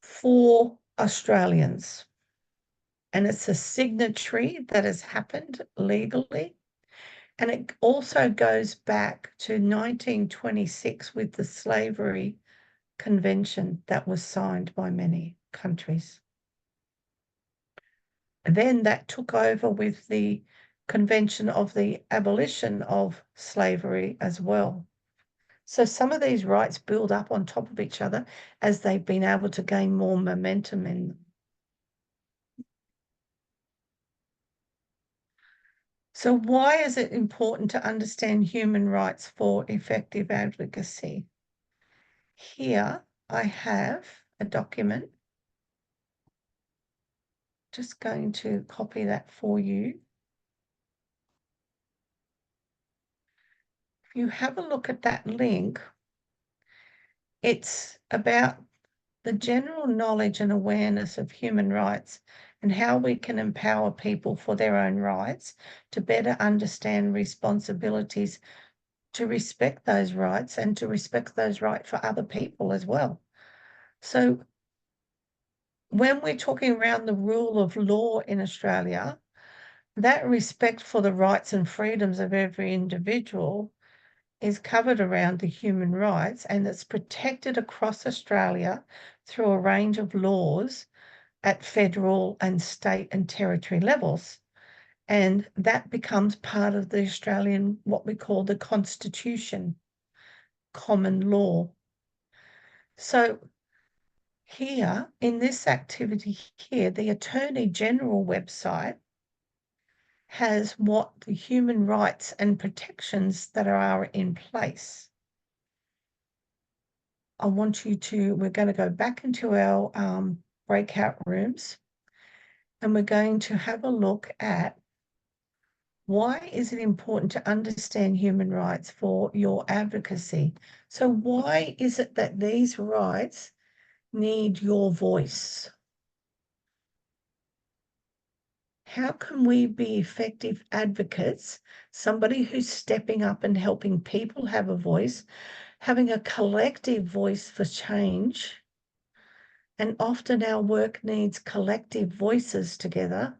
Speaker 2: for Australians. And it's a signatory that has happened legally. And it also goes back to 1926 with the Slavery Convention that was signed by many countries. And then that took over with the Convention of the Abolition of Slavery as well. So some of these rights build up on top of each other as they've been able to gain more momentum in them. So why is it important to understand human rights for effective advocacy? Here I have a document. Just going to copy that for you. If you have a look at that link, it's about the general knowledge and awareness of human rights and how we can empower people for their own rights to better understand responsibilities to respect those rights and to respect those rights for other people as well. So when we're talking around the rule of law in Australia, that respect for the rights and freedoms of every individual is covered around the human rights, and it's protected across Australia through a range of laws at federal and state and territory levels. And that becomes part of the Australian, what we call the Constitution, common law. So here in this activity here, the Attorney General website has what the human rights and protections that are in place. I want you to, we're going to go back into our breakout rooms, and we're going to have a look at why is it important to understand human rights for your advocacy? So why is it that these rights need your voice? How can we be effective advocates, somebody who's stepping up and helping people have a voice, having a collective voice for change? And often our work needs collective voices together,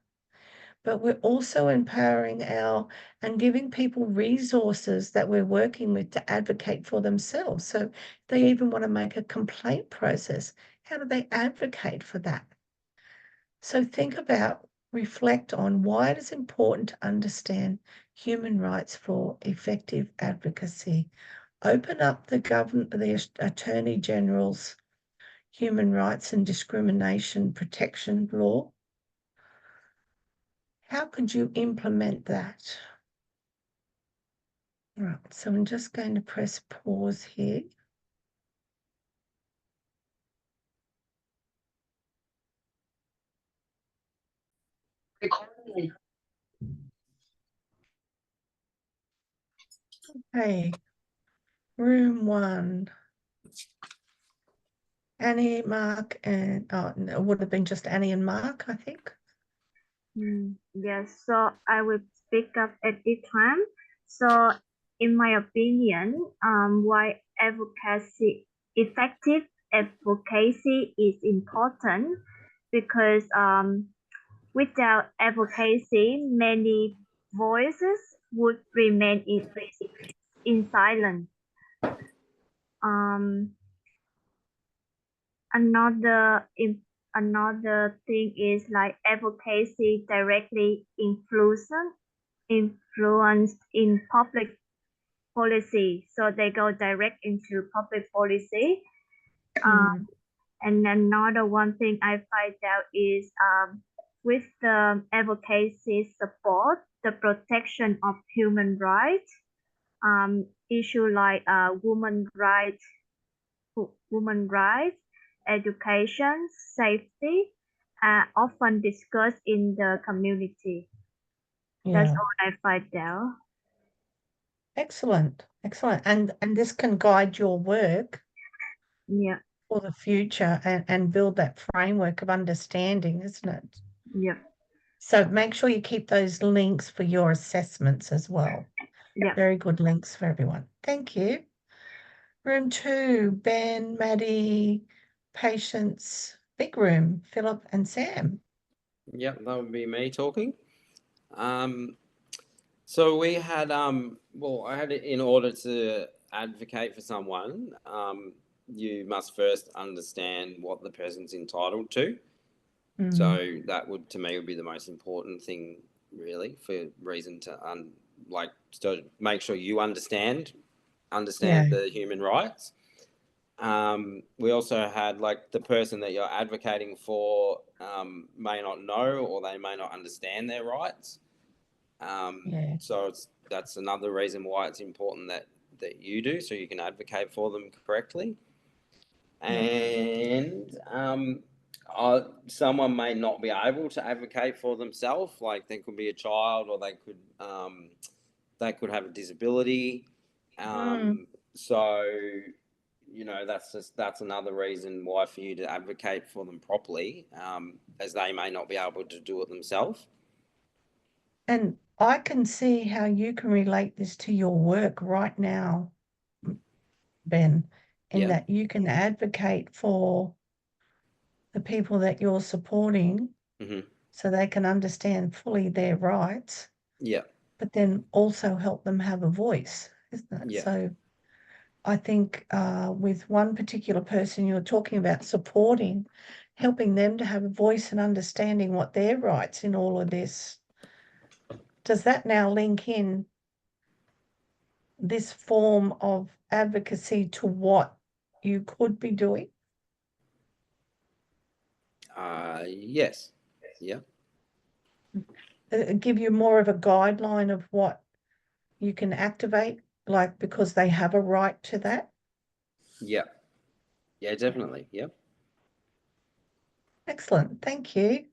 Speaker 2: but we're also empowering and giving people resources that we're working with to advocate for themselves. So if they even want to make a complaint process, how do they advocate for that? So think about, reflect on why it is important to understand human rights for effective advocacy. Open up the Attorney General's Human Rights and Discrimination Protection Law. How could you implement that? Right, so I'm just going to press pause here. Okay, room 1. Annie, Mark, and it would have been just Annie and Mark, I think.
Speaker 7: Yes, so I will speak up at this time. So in my opinion, why effective advocacy is important, because without advocacy, many voices would remain in silence. Another thing is like advocacy directly influence in public policy. So they go direct into public policy. And another one thing I find out is with the advocacy support, the protection of human rights, issue like women rights, education, safety, are often discussed in the community. That's all I find out.
Speaker 2: Excellent, excellent. And this can guide your work for the future and build that framework of understanding, isn't it?
Speaker 7: Yeah.
Speaker 2: So make sure you keep those links for your assessments as well.
Speaker 7: Yeah.
Speaker 2: Very good links for everyone. Thank you. Room 2, Ben, Maddie, Patience, big room, Philip and Sam.
Speaker 8: Yep, that would be me talking. So we had, well, I had it, in order to advocate for someone, you must first understand what the person's entitled to. So that would, to me, would be the most important thing, really, for reason to to make sure you understand the human rights. We also had like the person that you're advocating for may not know, or they may not understand their rights. So that's another reason why it's important that you do, so you can advocate for them correctly. And someone may not be able to advocate for themselves. Like they could be a child, or they could have a disability. So that's another reason why for you to advocate for them properly, as they may not be able to do it themselves.
Speaker 2: And I can see how you can relate this to your work right now, Ben, in that you can advocate for the people that you're supporting so they can understand fully their rights. But then also help them have a voice, isn't it? So I think with one particular person you're talking about supporting, helping them to have a voice and understanding what their rights in all of this. Does that now link in this form of advocacy to what you could be doing?
Speaker 8: Yes. Yeah.
Speaker 2: give you more of a guideline of what you can activate, like because they have a right to that?
Speaker 8: Yeah. Yeah, definitely. Yep.
Speaker 2: Excellent, thank you.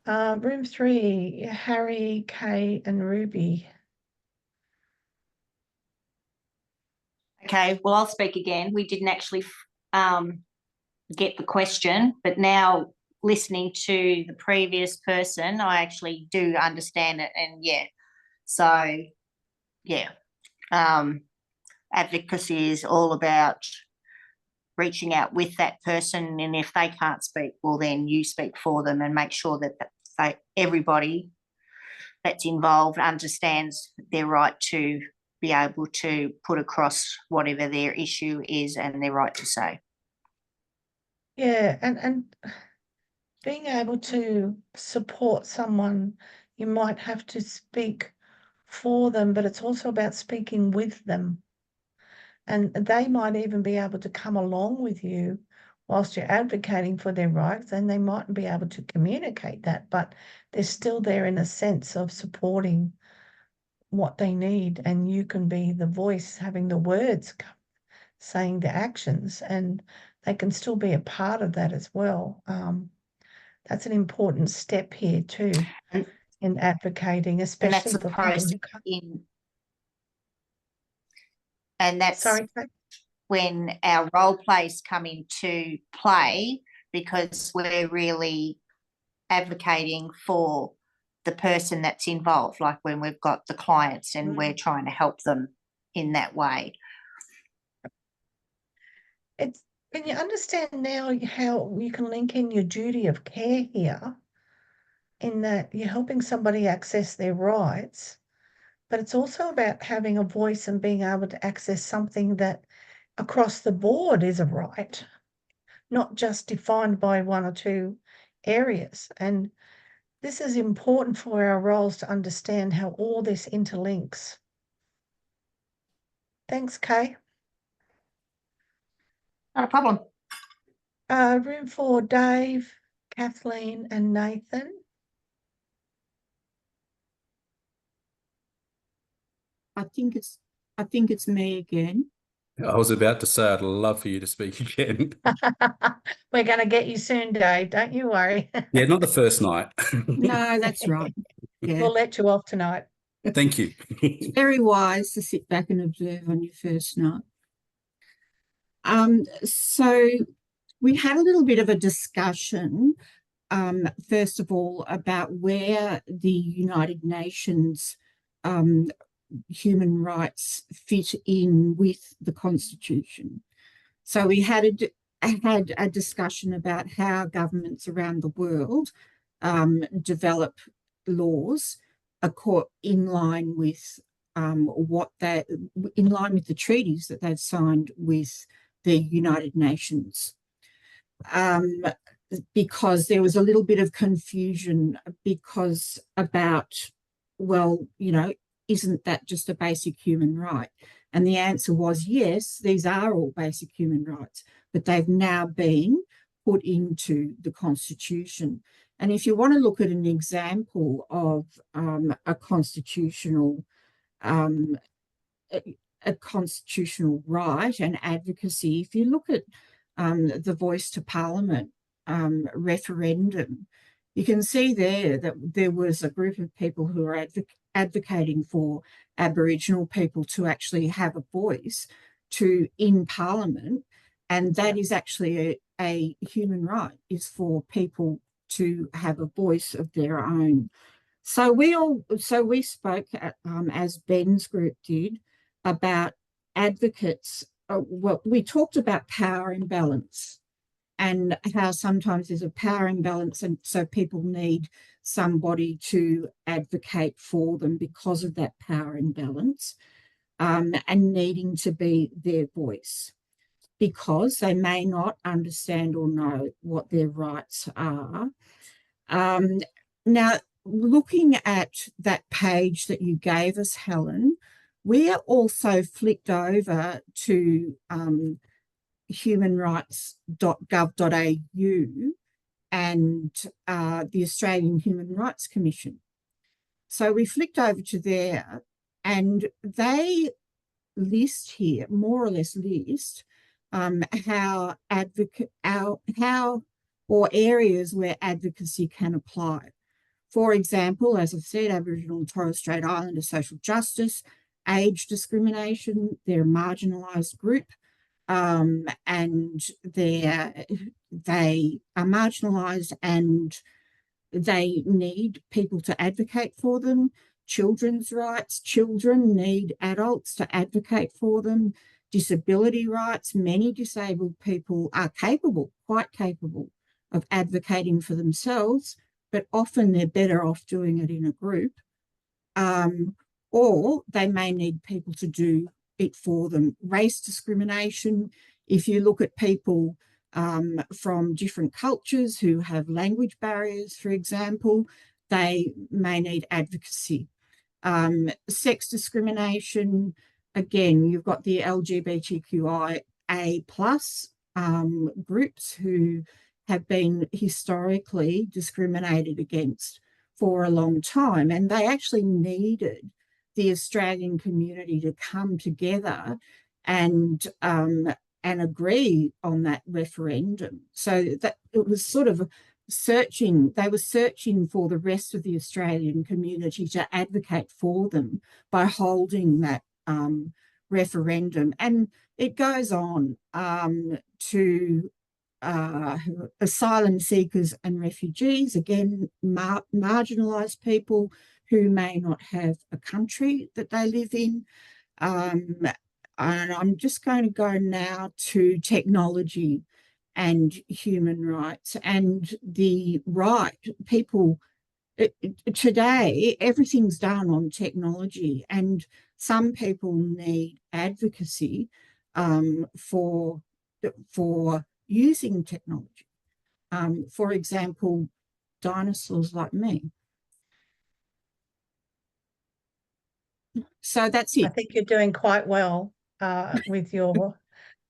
Speaker 2: Room 3, Harry, Kay, and Ruby.
Speaker 9: Okay, well, I'll speak again. We didn't actually get the question, but now listening to the previous person, I actually do understand it. And yeah, so yeah, advocacy is all about reaching out with that person, and if they can't speak, well, then you speak for them and make sure that everybody that's involved understands their right to be able to put across whatever their issue is and their right to say.
Speaker 2: Yeah, and being able to support someone, you might have to speak for them, but it's also about speaking with them. And they might even be able to come along with you whilst you're advocating for their rights, and they mightn't be able to communicate that, but they're still there in a sense of supporting what they need, and you can be the voice having the words saying the actions, and they can still be a part of that as well. That's an important step here too in advocating, especially for people who can't.
Speaker 9: And that's
Speaker 2: Sorry,
Speaker 9: when our role plays come into play, because we're really advocating for the person that's involved, like when we've got the clients and we're trying to help them in that way.
Speaker 2: Can you understand now how you can link in your duty of care here, in that you're helping somebody access their rights, but it's also about having a voice and being able to access something that across the board is a right, not just defined by one or two areas. And this is important for our roles to understand how all this interlinks. Thanks, Kay.
Speaker 9: Not a problem.
Speaker 2: Room 4, Dave, Kathleen, and Nathan.
Speaker 1: I think it's me again.
Speaker 10: I was about to say I'd love for you to speak again.
Speaker 2: We're going to get you soon, Dave. Don't you worry.
Speaker 10: Yeah, not the first night.
Speaker 1: No, that's right. Yeah.
Speaker 2: We'll let you off tonight.
Speaker 10: Thank you.
Speaker 1: It's very wise to sit back and observe on your first night. So we had a little bit of a discussion, first of all, about where the United Nations human rights fit in with the Constitution. So we had a discussion about how governments around the world develop laws in line with the treaties that they've signed with the United Nations. Because there was a little bit of confusion about, well, isn't that just a basic human right? And the answer was yes, these are all basic human rights, but they've now been put into the Constitution. And if you want to look at an example of a constitutional right and advocacy, if you look at the Voice to Parliament referendum, you can see there that there was a group of people who are advocating for Aboriginal people to actually have a voice in Parliament, and that is actually a human right, is for people to have a voice of their own. So we spoke as Ben's group did about advocates. We talked about power imbalance and how sometimes there's a power imbalance, and so people need somebody to advocate for them because of that power imbalance, and needing to be their voice, because they may not understand or know what their rights are. Now, looking at that page that you gave us, Helen, we are also flicked over to humanrights.gov.au, and the Australian Human Rights Commission. So we flicked over to there, and they list here, more or less list, how or areas where advocacy can apply. For example, as I've said, Aboriginal and Torres Strait Islander social justice, age discrimination, they're a marginalised group, and they are marginalised and they need people to advocate for them. Children's rights, children need adults to advocate for them. Disability rights, many disabled people are capable, quite capable, of advocating for themselves, but often they're better off doing it in a group. Or they may need people to do it for them. Race discrimination, if you look at people from different cultures who have language barriers, for example, they may need advocacy. Sex discrimination, again, you've got the LGBTQIA+ groups who have been historically discriminated against for a long time, and they actually needed the Australian community to come together and agree on that referendum. So that it was sort of they were searching for the rest of the Australian community to advocate for them by holding that referendum. And it goes on to asylum seekers and refugees, again, marginalised people who may not have a country that they live in. And I'm just going to go now to technology and human rights and the right. People, today, everything's done on technology, and some people need advocacy for using technology. For example, dinosaurs like me. So that's it.
Speaker 2: I think you're doing quite well with your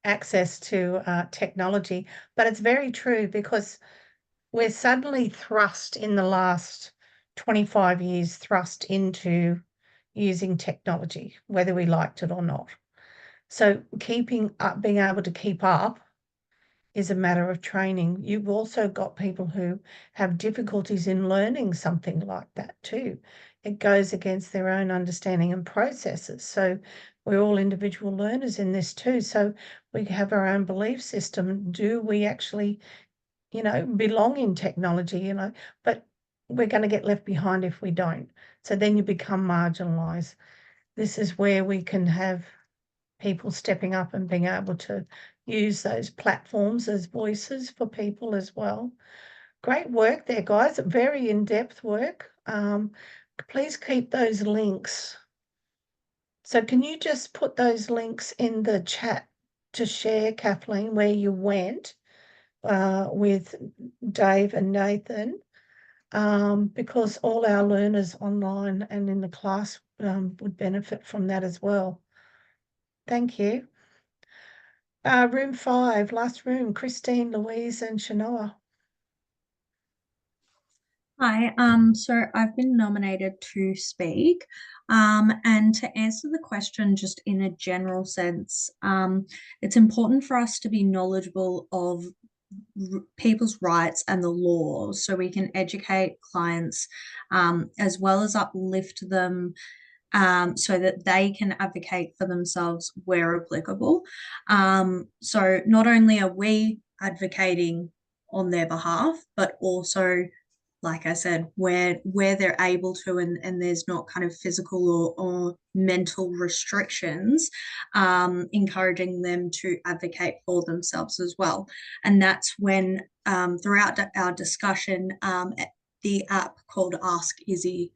Speaker 2: access to technology, but it's very true because we're suddenly thrust in the last 25 years, thrust into using technology, whether we liked it or not. So keeping up, being able to keep up is a matter of training. You've also got people who have difficulties in learning something like that too. It goes against their own understanding and processes. So we're all individual learners in this too. So we have our own belief system. Do we actually, belong in technology, but we're going to get left behind if we don't. So then you become marginalised. This is where we can have people stepping up and being able to use those platforms as voices for people as well. Great work there, guys. Very in-depth work. Please keep those links. So can you just put those links in the chat to share, Kathleen, where you went with Dave and Nathan, because all our learners online and in the class would benefit from that as well. Thank you. Room 5, last room, Christine, Louise and Shanoa.
Speaker 11: Hi, so I've been nominated to speak, and to answer the question just in a general sense, it's important for us to be knowledgeable of people's rights and the law so we can educate clients as well as uplift them so that they can advocate for themselves where applicable. So not only are we advocating on their behalf, but also, like I said, where they're able to and there's not kind of physical or mental restrictions, encouraging them to advocate for themselves as well. And that's when throughout our discussion, the app called Ask Izzy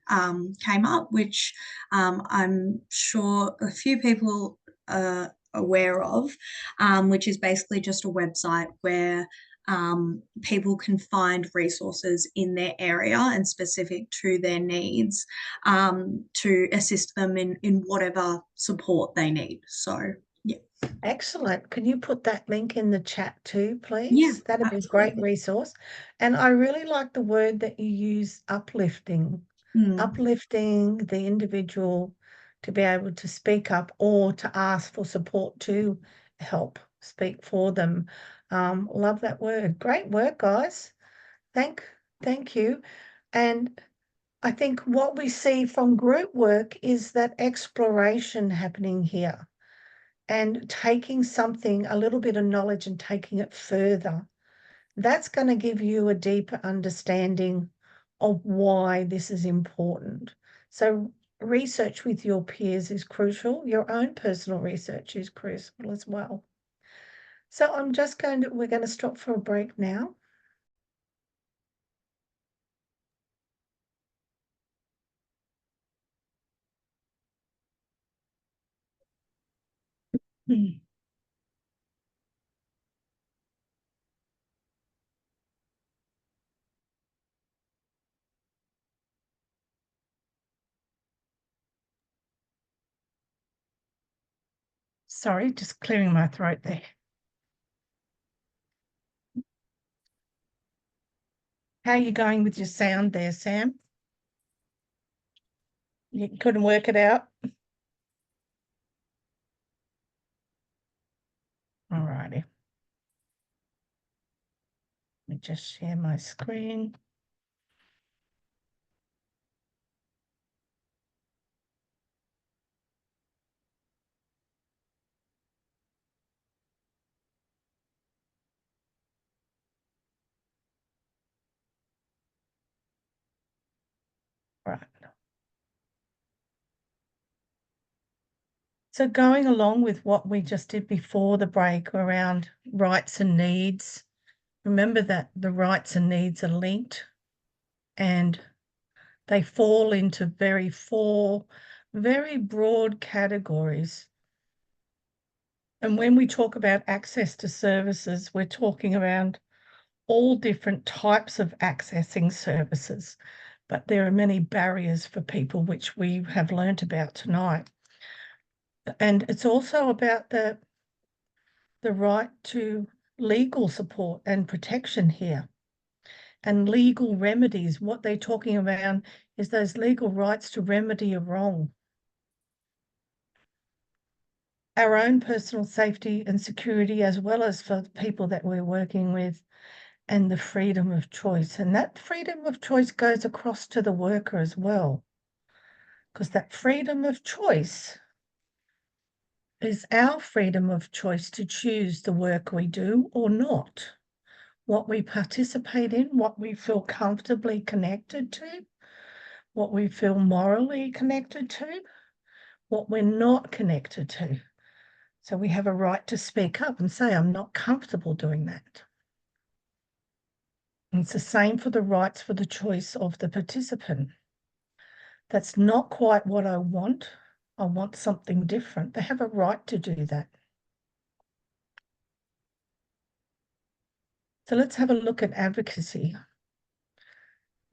Speaker 11: came up, which I'm sure a few people are aware of, which is basically just a website where people can find resources in their area and specific to their needs to assist them in whatever support they need. So, yeah.
Speaker 2: Excellent. Can you put that link in the chat too, please?
Speaker 11: Yeah,
Speaker 2: That'd be a great
Speaker 11: absolutely.
Speaker 2: resource. And I really like the word that you use, uplifting. Uplifting the individual to be able to speak up or to ask for support to help speak for them. Love that word. Great work, guys. Thank you. And I think what we see from group work is that exploration happening here and taking something, a little bit of knowledge and taking it further. That's going to give you a deeper understanding of why this is important. So research with your peers is crucial. Your own personal research is crucial as well. So we're going to stop for a break now. Sorry, just clearing my throat there. How are you going with your sound there, Sam? You couldn't work it out? All righty. Let me just share my screen. Right. So going along with what we just did before the break around rights and needs, remember that the rights and needs are linked and they fall into four very broad categories. And when we talk about access to services, we're talking around all different types of accessing services, but there are many barriers for people which we have learnt about tonight. And it's also about the right to legal support and protection here. And legal remedies, what they're talking about is those legal rights to remedy a wrong. Our own personal safety and security, as well as for the people that we're working with, and the freedom of choice. And that freedom of choice goes across to the worker as well, because that freedom of choice is our freedom of choice to choose the work we do or not, what we participate in, what we feel comfortably connected to, what we feel morally connected to, what we're not connected to. So we have a right to speak up and say, I'm not comfortable doing that. And it's the same for the rights for the choice of the participant. That's not quite what I want. I want something different. They have a right to do that. So let's have a look at advocacy.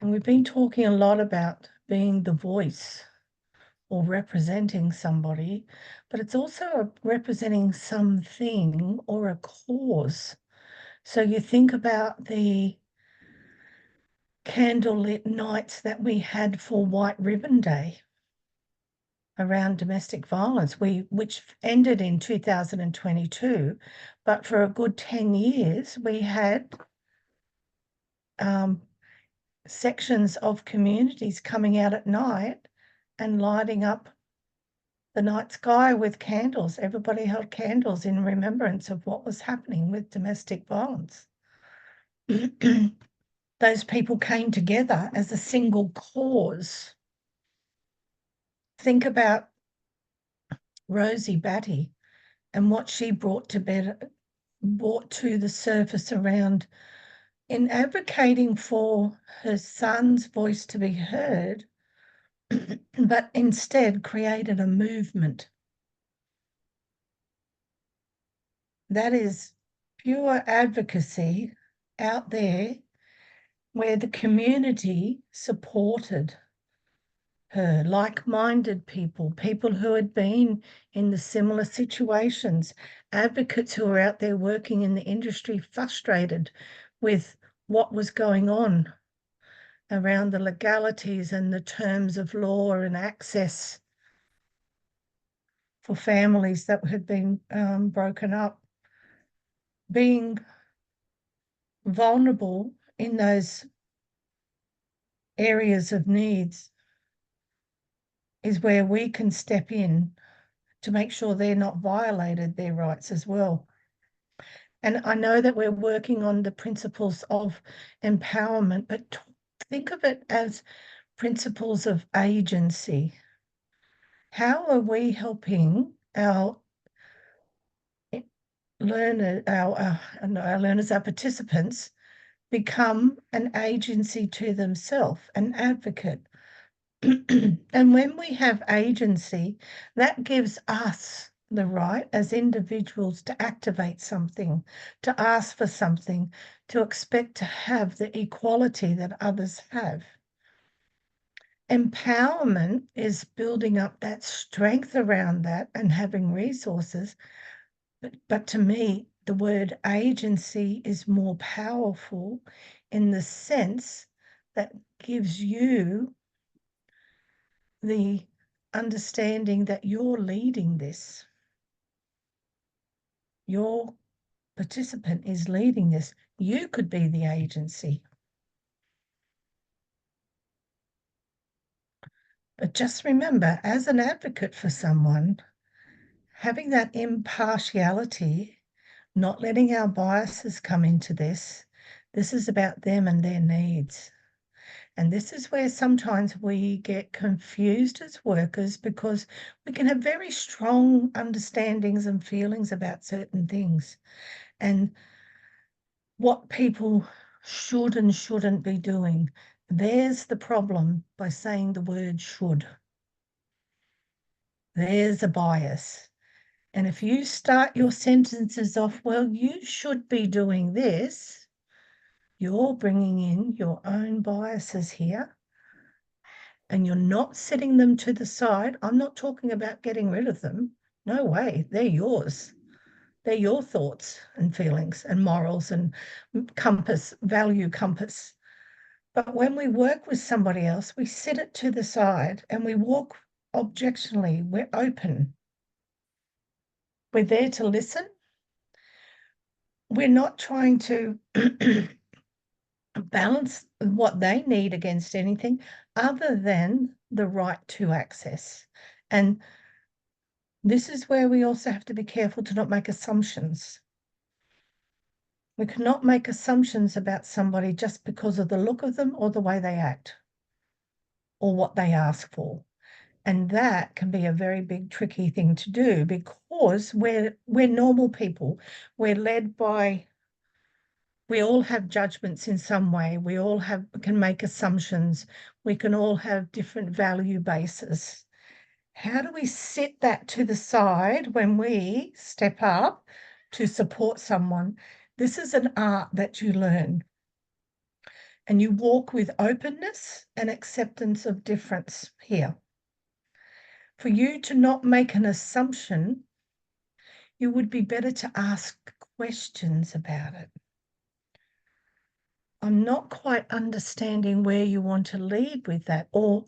Speaker 2: And we've been talking a lot about being the voice or representing somebody, but it's also representing something or a cause. So you think about the candlelit nights that we had for White Ribbon Day around domestic violence, which ended in 2022, but for a good 10 years, we had sections of communities coming out at night and lighting up the night sky with candles. Everybody held candles in remembrance of what was happening with domestic violence. Those people came together as a single cause. Think about Rosie Batty and what she brought to the surface around in advocating for her son's voice to be heard, but instead created a movement. That is pure advocacy out there where the community supported her, like-minded people, people who had been in the similar situations, advocates who were out there working in the industry, frustrated with what was going on around the legalities and the terms of law and access for families that had been broken up, being vulnerable in those areas of needs is where we can step in to make sure they're not violated their rights as well. And I know that we're working on the principles of empowerment, but think of it as principles of agency. How are we helping our learners, our learners, our participants, become an agency to themselves, an advocate? And when we have agency, that gives us the right as individuals to activate something, to ask for something, to expect to have the equality that others have. Empowerment is building up that strength around that and having resources. But to me, the word agency is more powerful in the sense that gives you the understanding that you're leading this. Your participant is leading this. You could be the agency. But just remember, as an advocate for someone, having that impartiality, not letting our biases come into this is about them and their needs. And this is where sometimes we get confused as workers, because we can have very strong understandings and feelings about certain things and what people should and shouldn't be doing. There's the problem by saying the word should. There's a bias. And if you start your sentences off, well, you should be doing this, you're bringing in your own biases here. And you're not setting them to the side. I'm not talking about getting rid of them. No way. They're yours. They're your thoughts and feelings and morals and compass, value compass. But when we work with somebody else, we set it to the side and we walk objectionally. We're open. We're there to listen. We're not trying to balance what they need against anything other than the right to access. And this is where we also have to be careful to not make assumptions. We cannot make assumptions about somebody just because of the look of them or the way they act or what they ask for. And that can be a very big, tricky thing to do, because we're normal people. We're led by, we all have judgments in some way. We all can make assumptions. We can all have different value bases. How do we set that to the side when we step up to support someone? This is an art that you learn. And you walk with openness and acceptance of difference here. For you to not make an assumption, you would be better to ask questions about it. I'm not quite understanding where you want to lead with that, or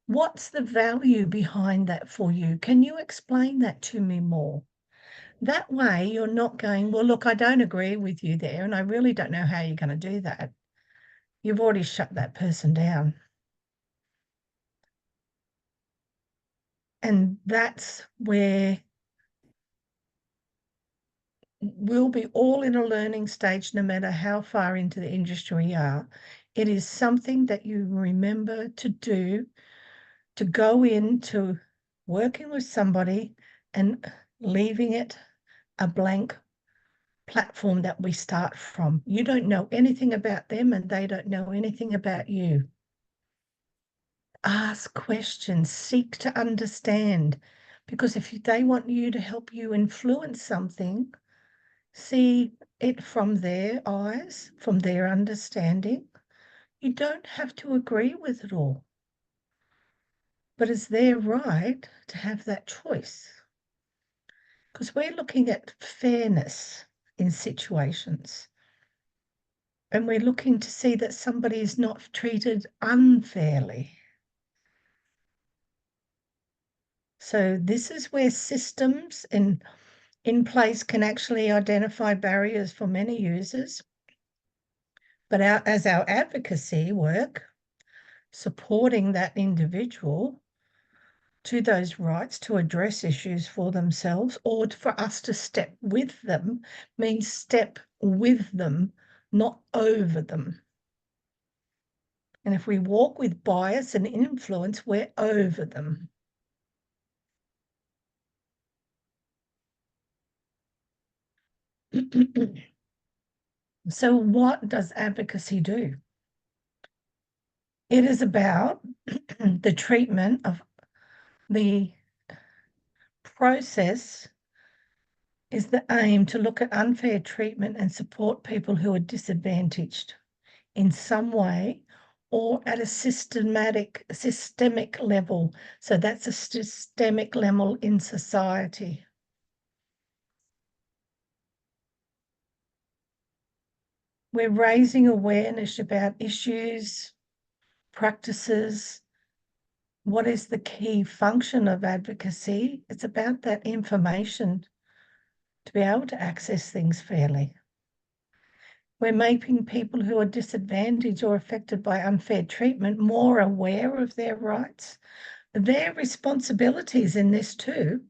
Speaker 2: what's the value behind that for you? Can you explain that to me more? That way you're not going, well, look, I don't agree with you there, and I really don't know how you're going to do that. You've already shut that person down. And that's where we'll be all in a learning stage, no matter how far into the industry you are. It is something that you remember to do, to go into working with somebody and leaving it a blank platform that we start from. You don't know anything about them and they don't know anything about you. Ask questions, seek to understand, because if they want you to help you influence something, see it from their eyes, from their understanding. You don't have to agree with it all. but it's their right to have that choice. Because we're looking at fairness in situations. And we're looking to see that somebody is not treated unfairly. So this is where systems in place can actually identify barriers for many users. But as our advocacy work, supporting that individual to those rights to address issues for themselves, or for us to step with them, means step with them, not over them. And if we walk with bias and influence, we're over them. So what does advocacy do? It is about the treatment of the process is the aim to look at unfair treatment and support people who are disadvantaged in some way or at a systemic level. So that's a systemic level in society. We're raising awareness about issues, practices. What is the key function of advocacy? It's about that information to be able to access things fairly. We're making people who are disadvantaged or affected by unfair treatment more aware of their rights, their responsibilities in this too,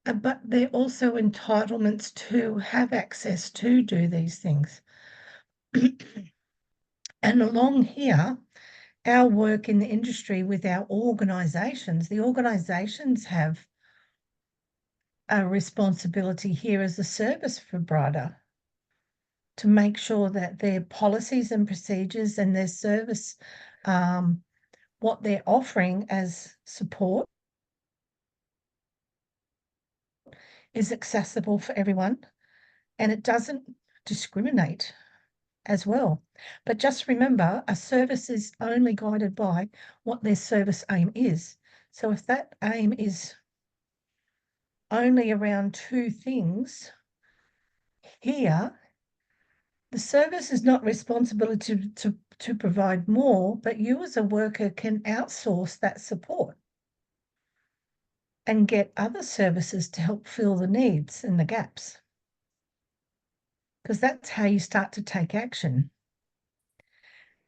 Speaker 2: but they're also entitlements to have access to do these things. And along here, our work in the industry with our organisations, the organisations have a responsibility here as a service provider to make sure that their policies and procedures and their service, what they're offering as support, is accessible for everyone, and it doesn't discriminate as well. But just remember, a service is only guided by what their service aim is. So if that aim is only around two things, here, the service is not responsible to provide more, but you as a worker can outsource that support and get other services to help fill the needs and the gaps. Because that's how you start to take action.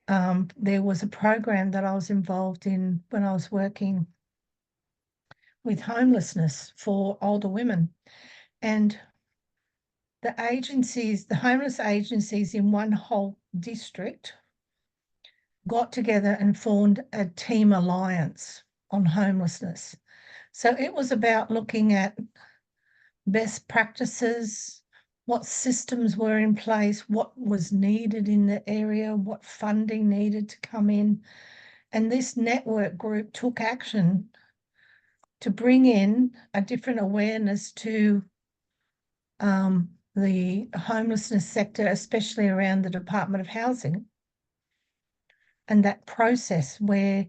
Speaker 2: There was a program that I was involved in when I was working with homelessness for older women. And the agencies, the homeless agencies in one whole district got together and formed a team alliance on homelessness. So it was about looking at best practices, what systems were in place, what was needed in the area, what funding needed to come in. And this network group took action to bring in a different awareness to the homelessness sector, especially around the Department of Housing, and that process where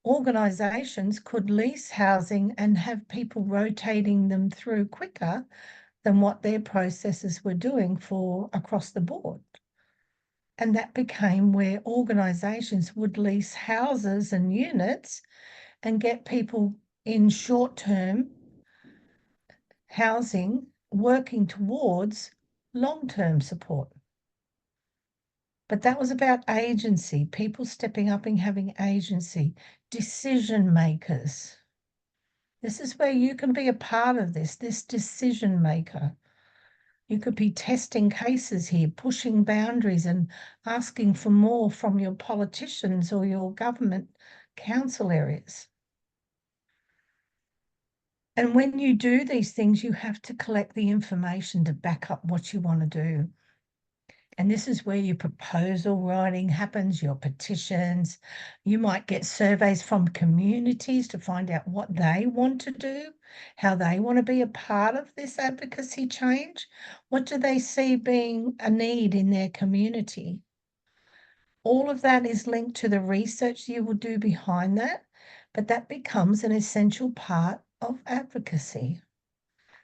Speaker 2: organisations could lease housing and have people rotating them through quicker than what their processes were doing for across the board. And that became where organisations would lease houses and units and get people in short-term housing working towards long-term support. But that was about agency, people stepping up and having agency, decision makers. This is where you can be a part of this decision maker. You could be testing cases here, pushing boundaries and asking for more from your politicians or your government council areas. And when you do these things, you have to collect the information to back up what you want to do. And this is where your proposal writing happens, your petitions. You might get surveys from communities to find out what they want to do, how they want to be a part of this advocacy change. What do they see being a need in their community? All of that is linked to the research you will do behind that. but that becomes an essential part of advocacy.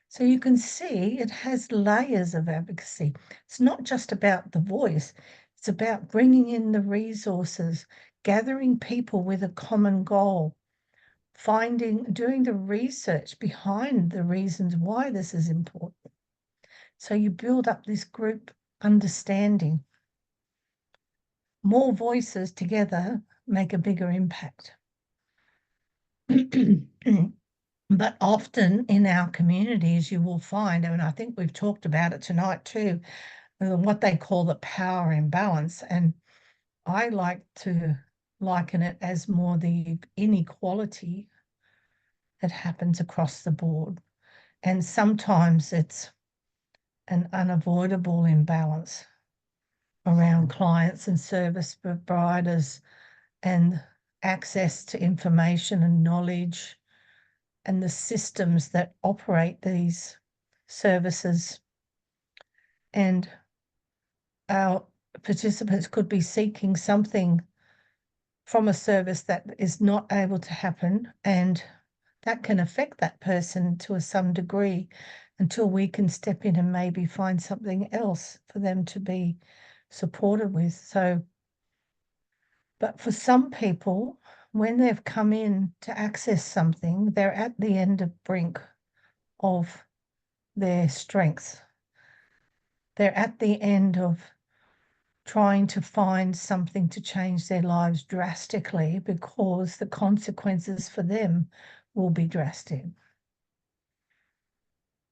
Speaker 2: So you can see it has layers of advocacy. It's not just about the voice, it's about bringing in the resources, gathering people with a common goal, doing the research behind the reasons why this is important. So you build up this group understanding. More voices together make a bigger impact. But often in our communities, you will find, and I think we've talked about it tonight too, what they call the power imbalance. And I like to liken it as more the inequality that happens across the board. And sometimes it's an unavoidable imbalance around clients and service providers and access to information and knowledge and the systems that operate these services. And our participants could be seeking something from a service that is not able to happen, and that can affect that person to some degree until we can step in and maybe find something else for them to be supported with. So, but for some people, when they've come in to access something, they're at the end of brink of their strength. They're at the end of trying to find something to change their lives drastically because the consequences for them will be drastic.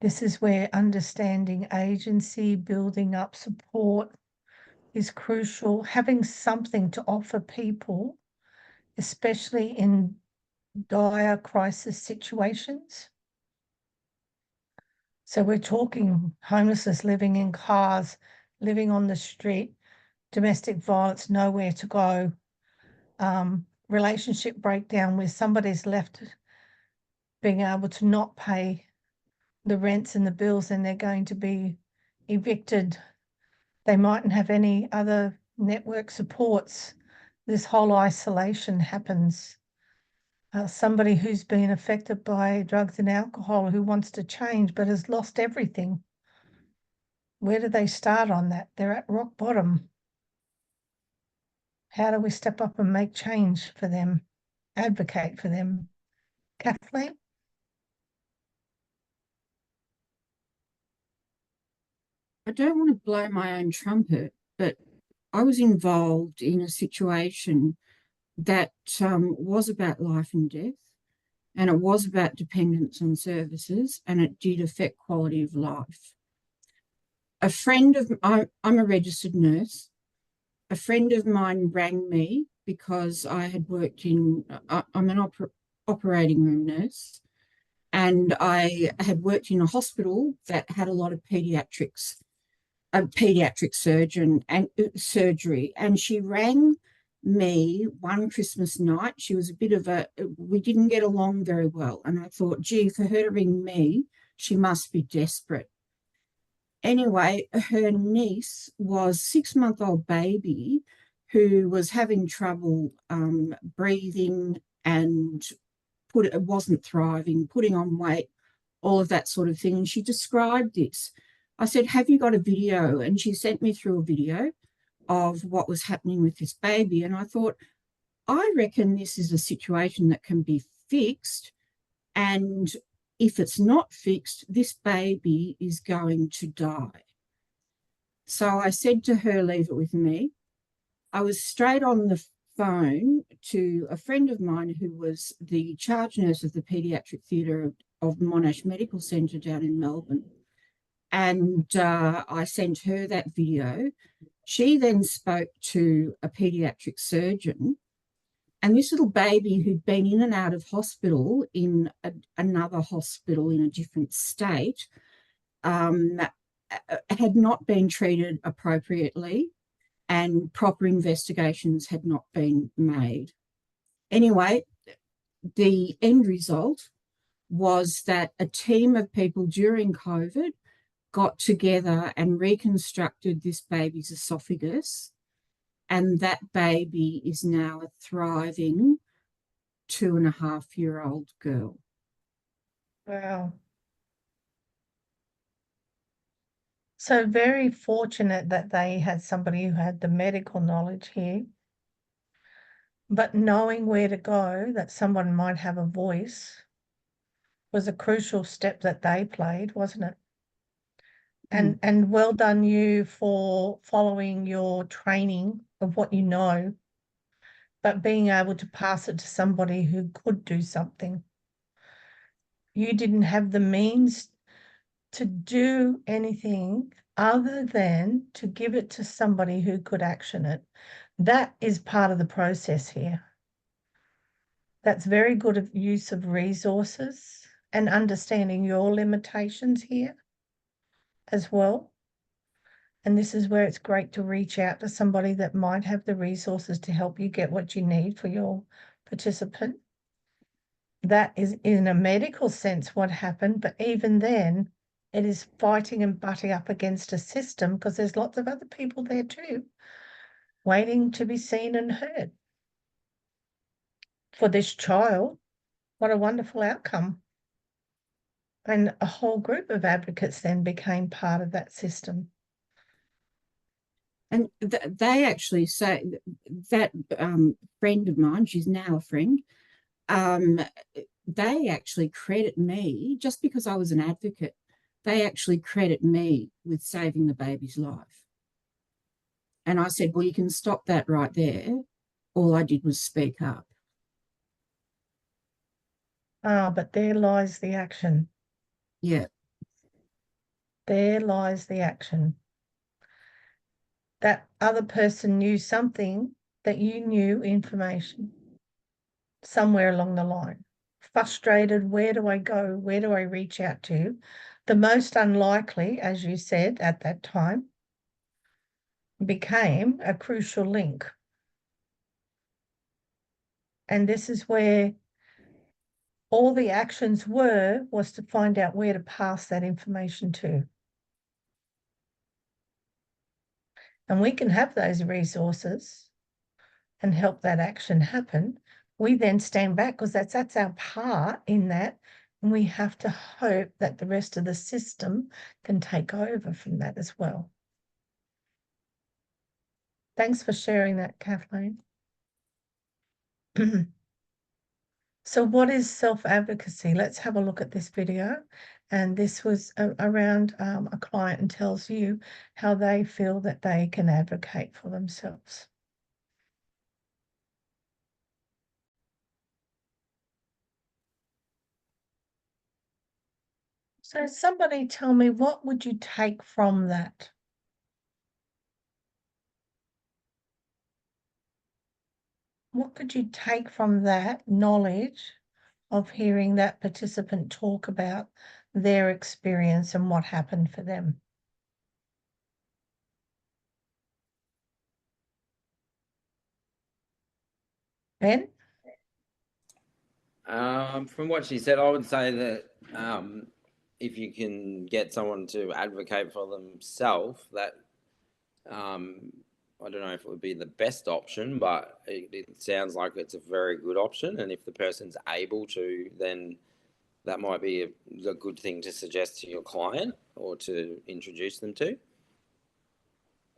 Speaker 2: This is where understanding agency, building up support is crucial. Having something to offer people, especially in dire crisis situations. So we're talking homelessness, living in cars, living on the street, domestic violence, nowhere to go, relationship breakdown where somebody's left being able to not pay the rents and the bills and they're going to be evicted. They mightn't have any other network supports. This whole isolation happens. Somebody who's been affected by drugs and alcohol who wants to change but has lost everything. Where do they start on that? They're at rock bottom. How do we step up and make change for them, advocate for them? Kathleen?
Speaker 1: I don't want to blow my own trumpet, but I was involved in a situation that was about life and death, and it was about dependence on services, and it did affect quality of life. I'm a registered nurse. A friend of mine rang me because I had worked in, I'm an operating room nurse, and I had worked in a hospital that had a lot of pediatrics, a pediatric surgeon and surgery. And she rang me one Christmas night. She was we didn't get along very well. And I thought, gee, for her to ring me, she must be desperate. Anyway, her niece was 6-month-old baby who was having trouble breathing and wasn't thriving, putting on weight, all of that sort of thing. And she described this. I said, have you got a video? And she sent me through a video of what was happening with this baby. And I thought, I reckon this is a situation that can be fixed. And if it's not fixed, this baby is going to die. So I said to her, leave it with me. I was straight on the phone to a friend of mine who was the charge nurse of the paediatric theatre of Monash Medical Centre down in Melbourne. And I sent her that video. She then spoke to a paediatric surgeon, and this little baby who'd been in and out of hospital in another hospital in a different state had not been treated appropriately, and proper investigations had not been made. Anyway, the end result was that a team of people during COVID got together and reconstructed this baby's esophagus, and that baby is now a thriving 2.5-year-old girl.
Speaker 2: Wow. So very fortunate that they had somebody who had the medical knowledge here. But knowing where to go, that someone might have a voice, was a crucial step that they played, wasn't it? And well done you for following your training of what you know, but being able to pass it to somebody who could do something. You didn't have the means to do anything other than to give it to somebody who could action it. That is part of the process here. That's very good use of resources and understanding your limitations here as well. And this is where it's great to reach out to somebody that might have the resources to help you get what you need for your participant. That is in a medical sense what happened, but even then, it is fighting and butting up against a system because there's lots of other people there too, waiting to be seen and heard. For this child, what a wonderful outcome. And a whole group of advocates then became part of that system.
Speaker 1: And they actually say that friend of mine, she's now a friend, they actually credit me, just because I was an advocate, they actually credit me with saving the baby's life. And I said, well, you can stop that right there. All I did was speak up.
Speaker 2: Ah, but there lies the action.
Speaker 1: Yeah.
Speaker 2: There lies the action. That other person knew something that you knew information somewhere along the line. Frustrated, where do I go? Where do I reach out to? The most unlikely, as you said at that time, became a crucial link. And this is where all the actions was to find out where to pass that information to. And we can have those resources and help that action happen. We then stand back because that's our part in that. And we have to hope that the rest of the system can take over from that as well. Thanks for sharing that, Kathleen. So what is self-advocacy? Let's have a look at this video. And this was around a client and tells you how they feel that they can advocate for themselves. So somebody tell me, what would you take from that? What could you take from that knowledge of hearing that participant talk about their experience and what happened for them? Ben?
Speaker 8: From what she said, I would say that if you can get someone to advocate for themselves, that I don't know if it would be the best option, but it sounds like it's a very good option. And if the person's able to, then that might be a good thing to suggest to your client or to introduce them to.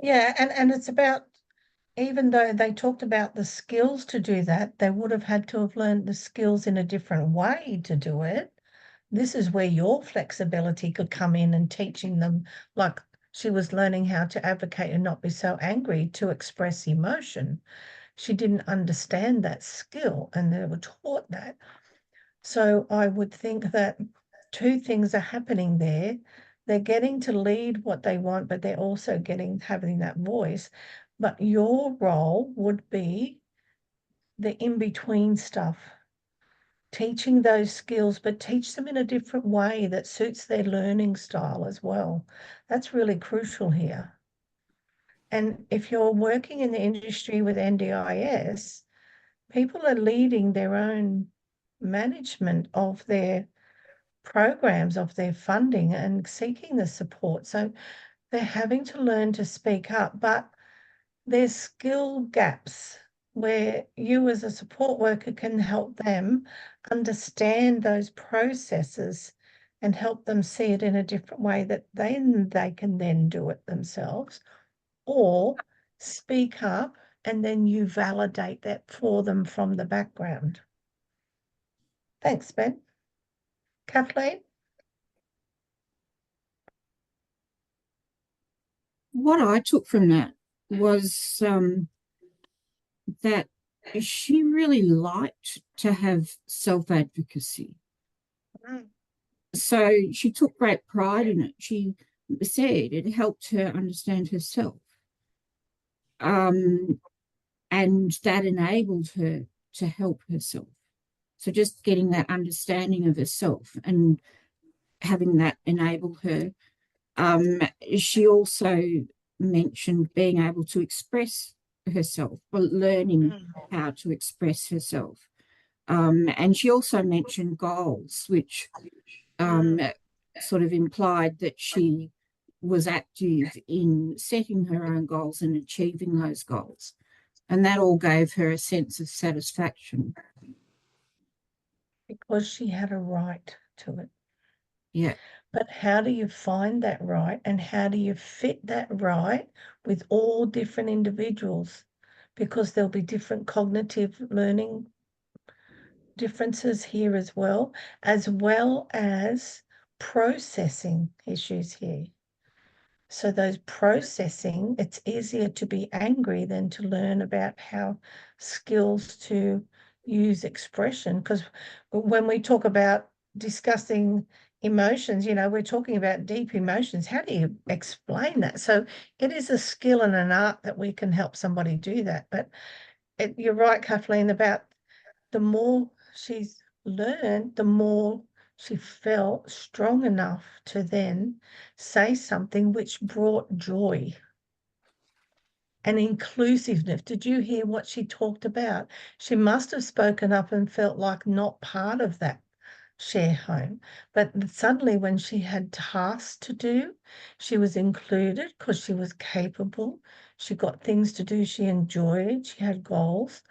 Speaker 2: Yeah, and it's about, even though they talked about the skills to do that, they would have had to have learned the skills in a different way to do it. This is where your flexibility could come in and teaching them, like she was learning how to advocate and not be so angry to express emotion. She didn't understand that skill and they were taught that. So I would think that two things are happening there. They're getting to lead what they want, but they're also having that voice. But your role would be the in-between stuff, teaching those skills, but teach them in a different way that suits their learning style as well. That's really crucial here. And if you're working in the industry with NDIS, people are leading their own management of their programs, of their funding and seeking the support. So they're having to learn to speak up, but there's skill gaps where you as a support worker can help them understand those processes and help them see it in a different way that they can then do it themselves, or speak up and then you validate that for them from the background. Thanks, Ben. Kathleen?
Speaker 1: What I took from that was that she really liked to have self-advocacy. So she took great pride in it. She said it helped her understand herself. And that enabled her to help herself. So just getting that understanding of herself and having that enable her. She also mentioned being able to express herself, or learning how to express herself. And she also mentioned goals, which sort of implied that she was active in setting her own goals and achieving those goals. And that all gave her a sense of satisfaction.
Speaker 2: Because she had a right to it.
Speaker 1: Yeah.
Speaker 2: But how do you find that right, and how do you fit that right with all different individuals? Because there'll be different cognitive learning differences here as well as processing issues here. So those processing, it's easier to be angry than to learn about how skills to use expression. Because when we talk about discussing emotions, you know, we're talking about deep emotions. How do you explain that? So it is a skill and an art that we can help somebody do that. But you're right, Kathleen, about the more she's learned, the more she felt strong enough to then say something which brought joy and inclusiveness. Did you hear what she talked about? She must have spoken up and felt like not part of that share home. But suddenly when she had tasks to do, she was included because she was capable. She got things to do she enjoyed. She had goals.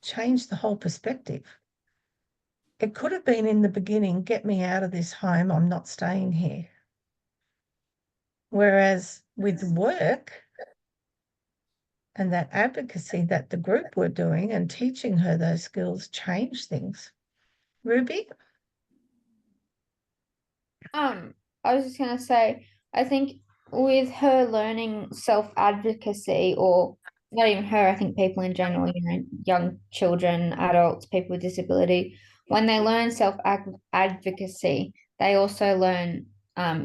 Speaker 2: Changed the whole perspective. It could have been in the beginning, get me out of this home, I'm not staying here. Whereas with work and that advocacy that the group were doing and teaching her those skills changed things. Ruby?
Speaker 12: I was just gonna say, I think with her learning self-advocacy, or not even her, I think people in general, you know, young children, adults, people with disability, when they learn self-advocacy, they also learn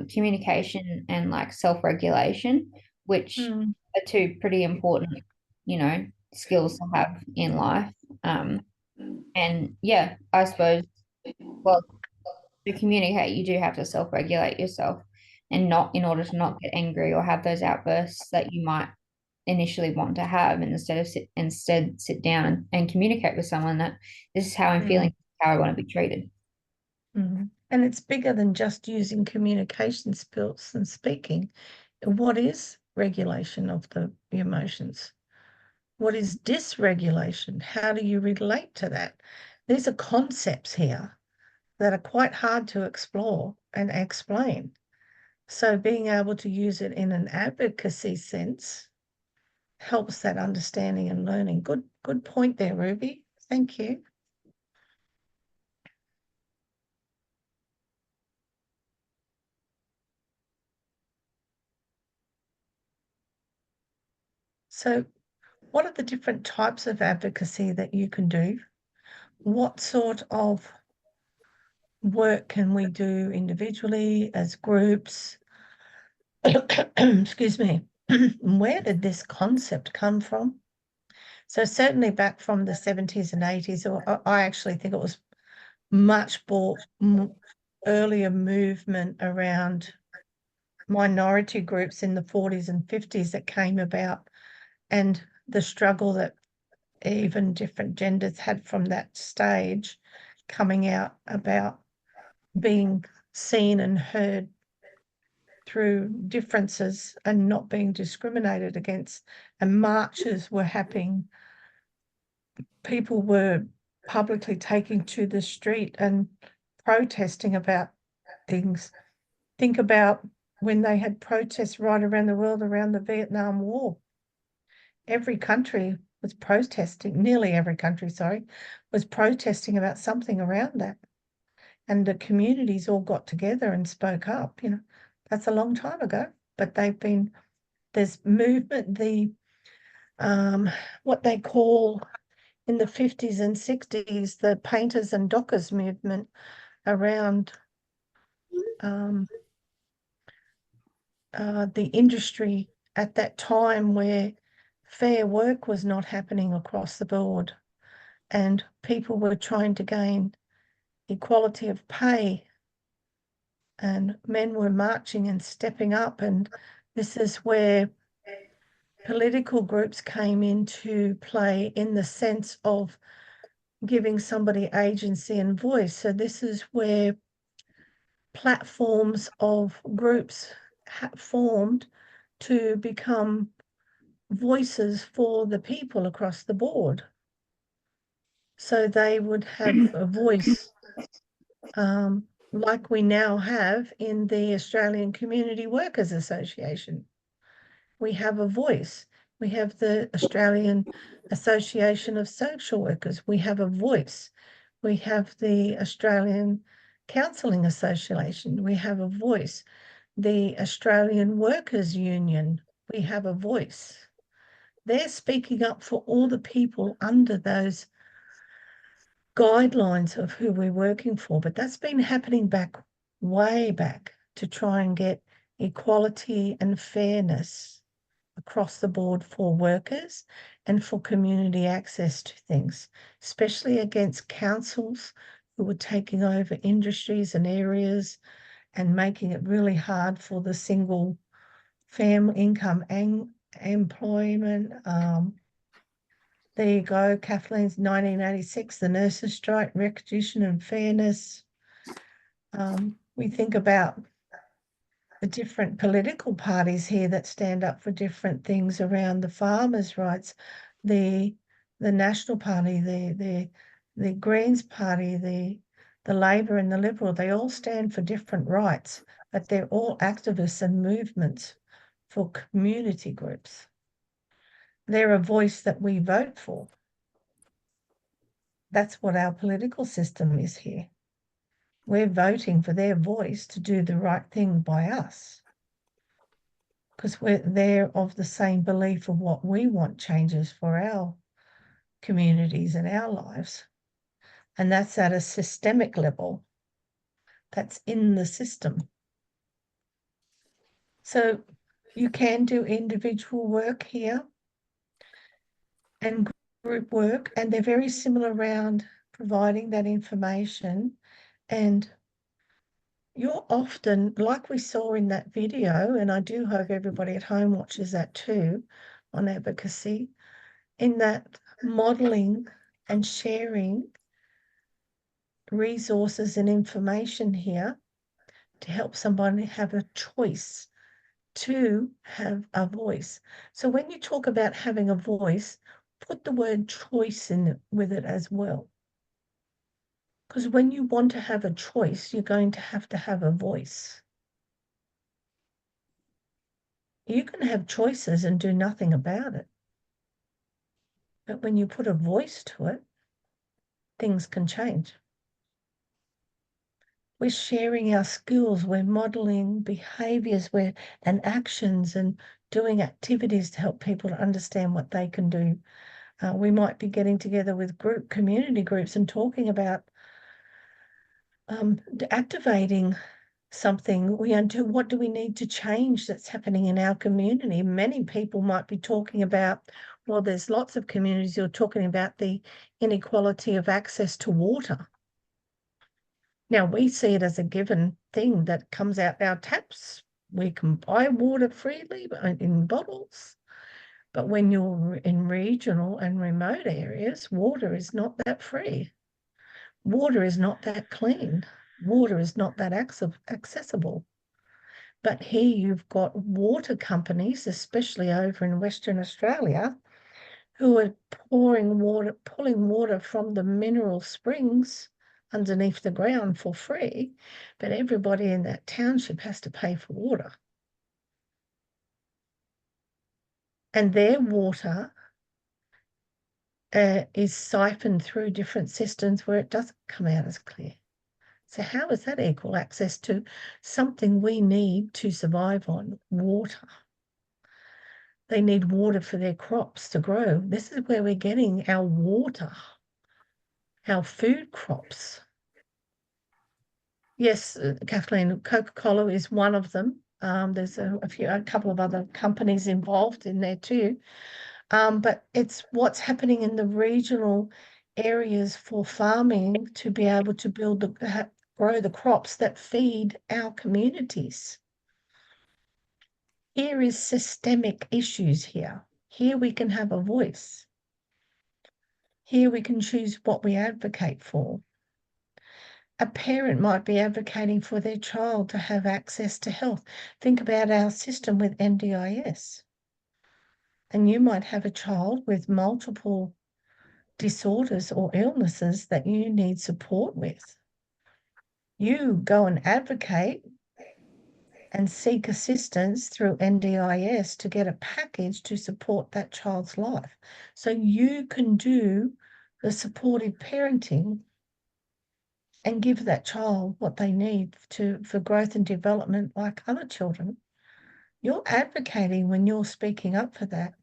Speaker 12: communication and like self-regulation, which are two pretty important, you know, skills to have in life. And yeah, I suppose, well, to communicate, you do have to self-regulate yourself, and not in order to not get angry or have those outbursts that you might initially want to have, and instead sit down and communicate with someone that this is how I'm feeling, how I want to be treated.
Speaker 2: And it's bigger than just using communication skills and speaking. What is regulation of the emotions? What is dysregulation? How do you relate to that? These are concepts here that are quite hard to explore and explain. So being able to use it in an advocacy sense helps that understanding and learning. Good point there, Ruby. Thank you. So what are the different types of advocacy that you can do? What sort of work can we do individually, as groups? Excuse me. Where did this concept come from? So certainly back from the 70s and 80s, or I actually think it was much more earlier movement around minority groups in the 40s and 50s that came about, and the struggle that even different genders had from that stage, coming out about being seen and heard through differences and not being discriminated against. And marches were happening people were publicly taking to the street and protesting about things. Think about when they had protests right around the world around the Vietnam War. Every country was protesting, nearly every country, sorry, was protesting about something around that. And the communities all got together and spoke up. You know, that's a long time ago, but there's movement, what they call in the 50s and 60s, the painters and dockers movement around the industry at that time, where fair work was not happening across the board and people were trying to gain equality of pay, and men were marching and stepping up. And this is where political groups came into play in the sense of giving somebody agency and voice. So this is where platforms of groups formed to become voices for the people across the board. So they would have a voice, like we now have in the Australian Community Workers Association. We have a voice. We have the Australian Association of Social Workers. We have a voice. We have the Australian Counselling Association. We have a voice. The Australian Workers Union. We have a voice. They're speaking up for all the people under those guidelines of who we're working for. But that's been happening way back to try and get equality and fairness across the board for workers and for community access to things, especially against councils who were taking over industries and areas and making it really hard for the single family income and employment. There you go, Kathleen's 1986, the nurses' strike, recognition and fairness. We think about the different political parties here that stand up for different things around the farmers' rights, the National Party, the Greens Party, the Labor and the Liberal. They all stand for different rights, but they're all activists and movements for community groups. They're a voice that we vote for. That's what our political system is here. We're voting for their voice to do the right thing by us, because they're of the same belief of what we want changes for our communities and our lives. And that's at a systemic level. That's in the system. So you can do individual work here and group work, and they're very similar around providing that information. And you're often, like we saw in that video, and I do hope everybody at home watches that too, on advocacy, in that modelling and sharing resources and information here to help somebody have a choice, to have a voice. So when you talk about having a voice, put the word choice in with it as well. Because when you want to have a choice, you're going to have a voice. You can have choices and do nothing about it. But when you put a voice to it, things can change. We're sharing our skills, we're modelling behaviours and actions and doing activities to help people to understand what they can do. We might be getting together with community groups and talking about activating something. What do we need to change that's happening in our community? Many people might be talking about, well, there's lots of communities who are talking about the inequality of access to water. Now, we see it as a given thing that comes out our taps. We can buy water freely in bottles. But when you're in regional and remote areas, water is not that free. Water is not that clean. Water is not that accessible. But here you've got water companies, especially over in Western Australia, who are pulling water from the mineral springs underneath the ground for free, but everybody in that township has to pay for water. And their water is siphoned through different systems where it doesn't come out as clear. So how is that equal access to something we need to survive on? Water. They need water for their crops to grow. This is where we're getting our water, our food crops. Yes, Kathleen, Coca-Cola is one of them. There's a couple of other companies involved in there too. But it's what's happening in the regional areas for farming to be able to grow the crops that feed our communities. Here is systemic issues here. Here we can have a voice. Here we can choose what we advocate for. A parent might be advocating for their child to have access to health. Think about our system with NDIS. And you might have a child with multiple disorders or illnesses that you need support with. You go and advocate and seek assistance through NDIS to get a package to support that child's life. So you can do the supportive parenting and give that child what they need for growth and development like other children. You're advocating when you're speaking up for that.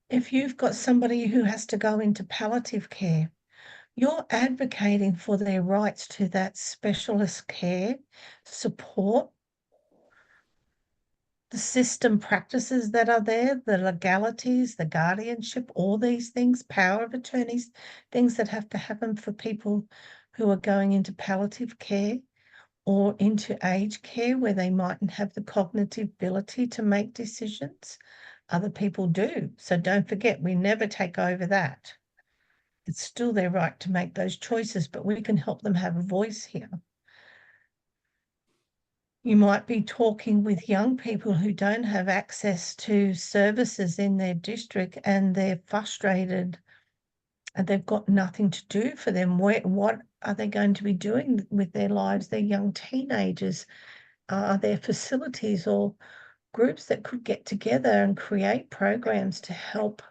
Speaker 2: If you've got somebody who has to go into palliative care, you're advocating for their rights to that specialist care, support, the system practices that are there, the legalities, the guardianship, all these things, power of attorneys, things that have to happen for people who are going into palliative care or into aged care where they mightn't have the cognitive ability to make decisions. Other people do. So don't forget, we never take over that. It's still their right to make those choices, but we can help them have a voice here. You might be talking with young people who don't have access to services in their district and they're frustrated and they've got nothing to do for them. What are they going to be doing with their lives? They're young teenagers. Are there facilities or groups that could get together and create programs to help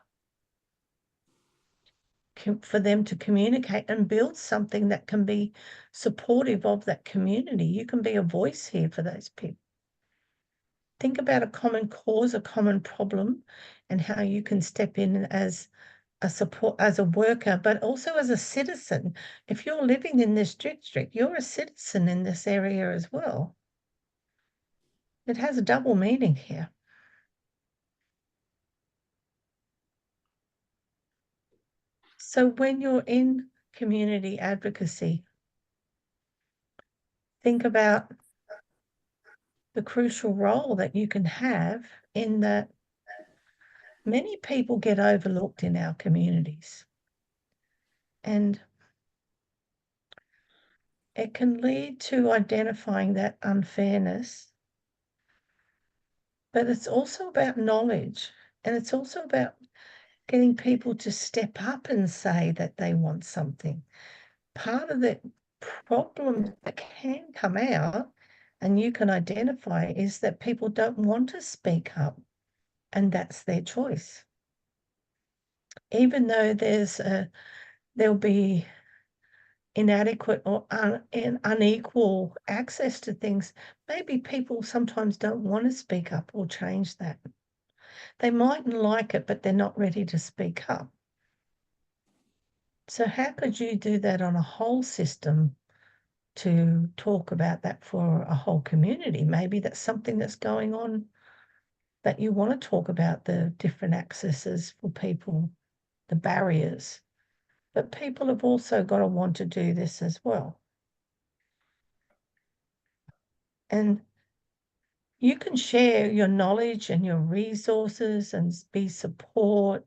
Speaker 2: for them to communicate and build something that can be supportive of that community? You can be a voice here for those people. Think about a common cause, a common problem, and how you can step in as a support, as a worker, but also as a citizen. If you're living in this district, you're a citizen in this area as well. It has a double meaning here. So when you're in community advocacy, think about the crucial role that you can have in that many people get overlooked in our communities. And it can lead to identifying that unfairness, but it's also about knowledge, and it's also about getting people to step up and say that they want something. Part of the problem that can come out, and you can identify, is that people don't want to speak up, and that's their choice. Even though there'll be inadequate or unequal access to things, maybe people sometimes don't want to speak up or change that. They mightn't like it, but they're not ready to speak up. So how could you do that on a whole system to talk about that for a whole community? Maybe that's something that's going on that you want to talk about, the different accesses for people, the barriers. But people have also got to want to do this as well. And you can share your knowledge and your resources and be support,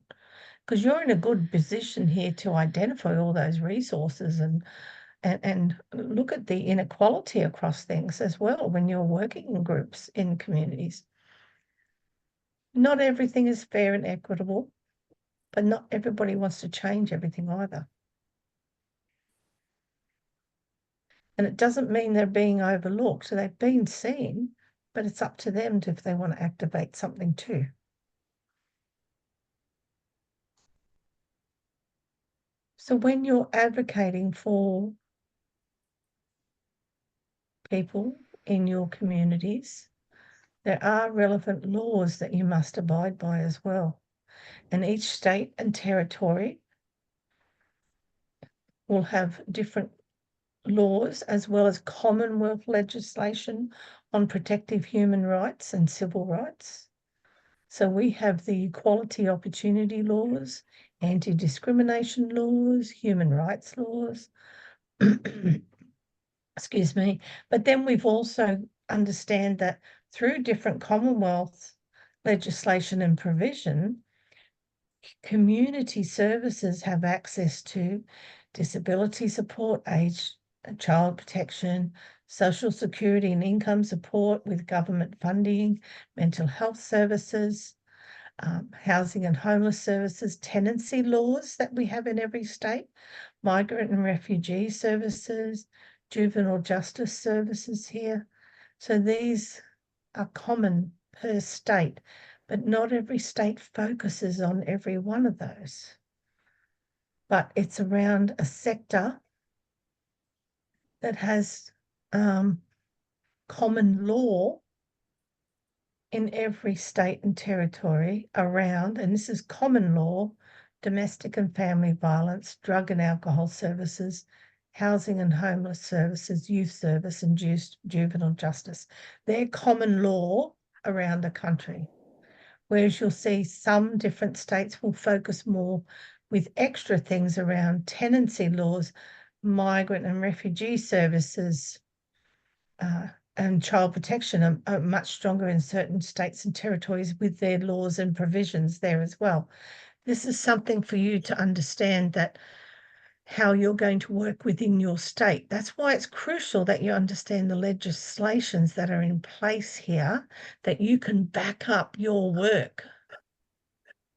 Speaker 2: because you're in a good position here to identify all those resources and look at the inequality across things as well when you're working in groups in communities. Not everything is fair and equitable. but not everybody wants to change everything either. And it doesn't mean they're being overlooked. They've been seen, but it's up to them if they want to activate something too. So when you're advocating for people in your communities, there are relevant laws that you must abide by as well. And each state and territory will have different laws as well as Commonwealth legislation on protective human rights and civil rights. So we have the equality opportunity laws, anti-discrimination laws, human rights laws, excuse me. But then we've also understand that through different Commonwealth legislation and provision, community services have access to disability support, age and child protection, social security and income support with government funding, mental health services, housing and homeless services, tenancy laws that we have in every state, migrant and refugee services, juvenile justice services here. So these are common per state, but not every state focuses on every one of those. But it's around a sector that has common law in every state and territory around, and this is common law, domestic and family violence, drug and alcohol services, housing and homeless services, youth service, and juvenile justice. They're common law around the country. Whereas you'll see some different states will focus more with extra things around tenancy laws, migrant and refugee services, and child protection are much stronger in certain states and territories with their laws and provisions there as well. This is something for you to understand, that how you're going to work within your state. That's why it's crucial that you understand the legislations that are in place here, that you can back up your work.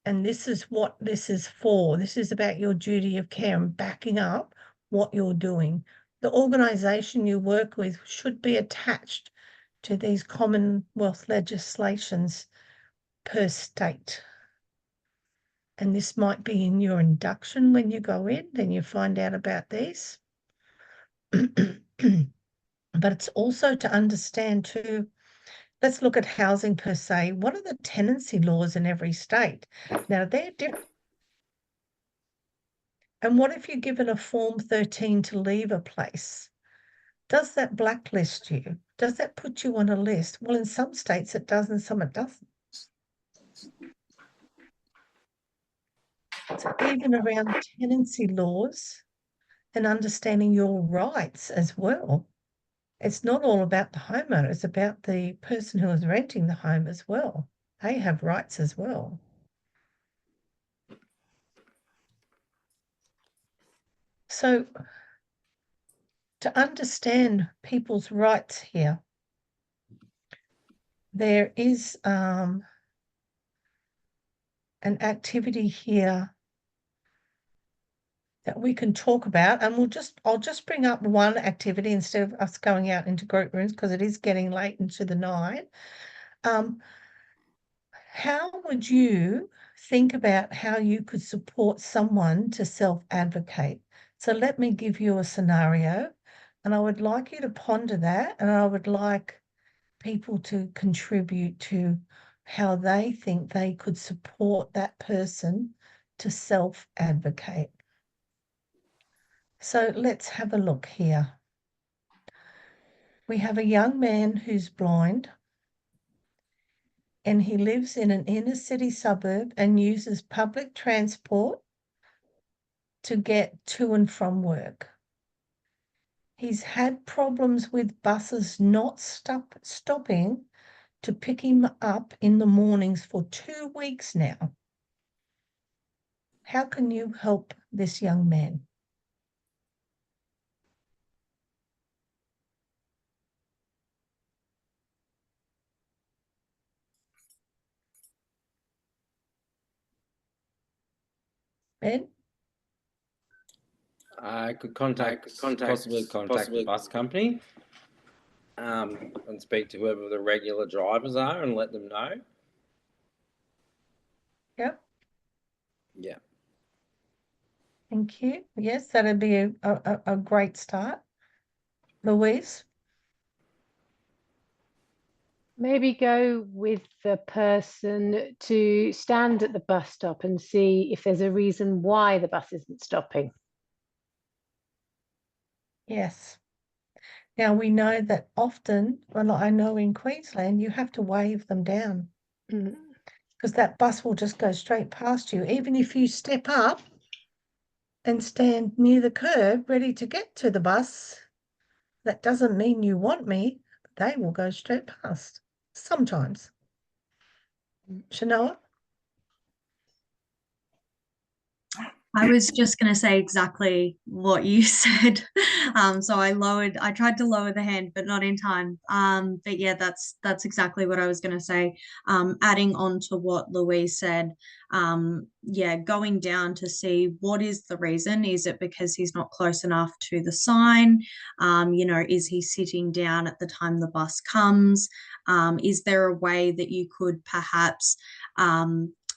Speaker 2: And this is what this is for. This is about your duty of care and backing up what you're doing. The organisation you work with should be attached to these Commonwealth legislations per state. And this might be in your induction when you go in, then you find out about these. But it's also to understand too, let's look at housing per se. What are the tenancy laws in every state? Now, they're different. And what if you're given a Form 13 to leave a place? Does that blacklist you? Does that put you on a list? Well, in some states it does and some it doesn't. So even around tenancy laws and understanding your rights as well. It's not all about the homeowner, it's about the person who is renting the home as well. They have rights as well. So to understand people's rights here, there is an activity here that we can talk about, and I'll just bring up one activity instead of us going out into group rooms because it is getting late into the night. How would you think about how you could support someone to self-advocate? So let me give you a scenario, and I would like you to ponder that, and I would like people to contribute to how they think they could support that person to self-advocate. So let's have a look here. We have a young man who's blind, and he lives in an inner city suburb and uses public transport to get to and from work. He's had problems with buses not stopping to pick him up in the mornings for 2 weeks now. How can you help this young man? Ben?
Speaker 8: I could possibly contact the bus company and speak to whoever the regular drivers are and let them know.
Speaker 2: Yep.
Speaker 8: Yeah.
Speaker 2: Thank you. Yes, that'd be a great start. Louise?
Speaker 6: Maybe go with the person to stand at the bus stop and see if there's a reason why the bus isn't stopping.
Speaker 2: Yes. Now we know that often, well, I know in Queensland, you have to wave them down because that bus will just go straight past you. Even if you step up and stand near the curb ready to get to the bus, that doesn't mean you want me. They will go straight past sometimes. Shanoa?
Speaker 11: I was just going to say exactly what you said. So I tried to lower the hand, but not in time. But yeah, that's exactly what I was going to say. Adding on to what Louise said, yeah, going down to see what is the reason. Is it because he's not close enough to the sign? You know, is he sitting down at the time the bus comes? Is there a way that you could perhaps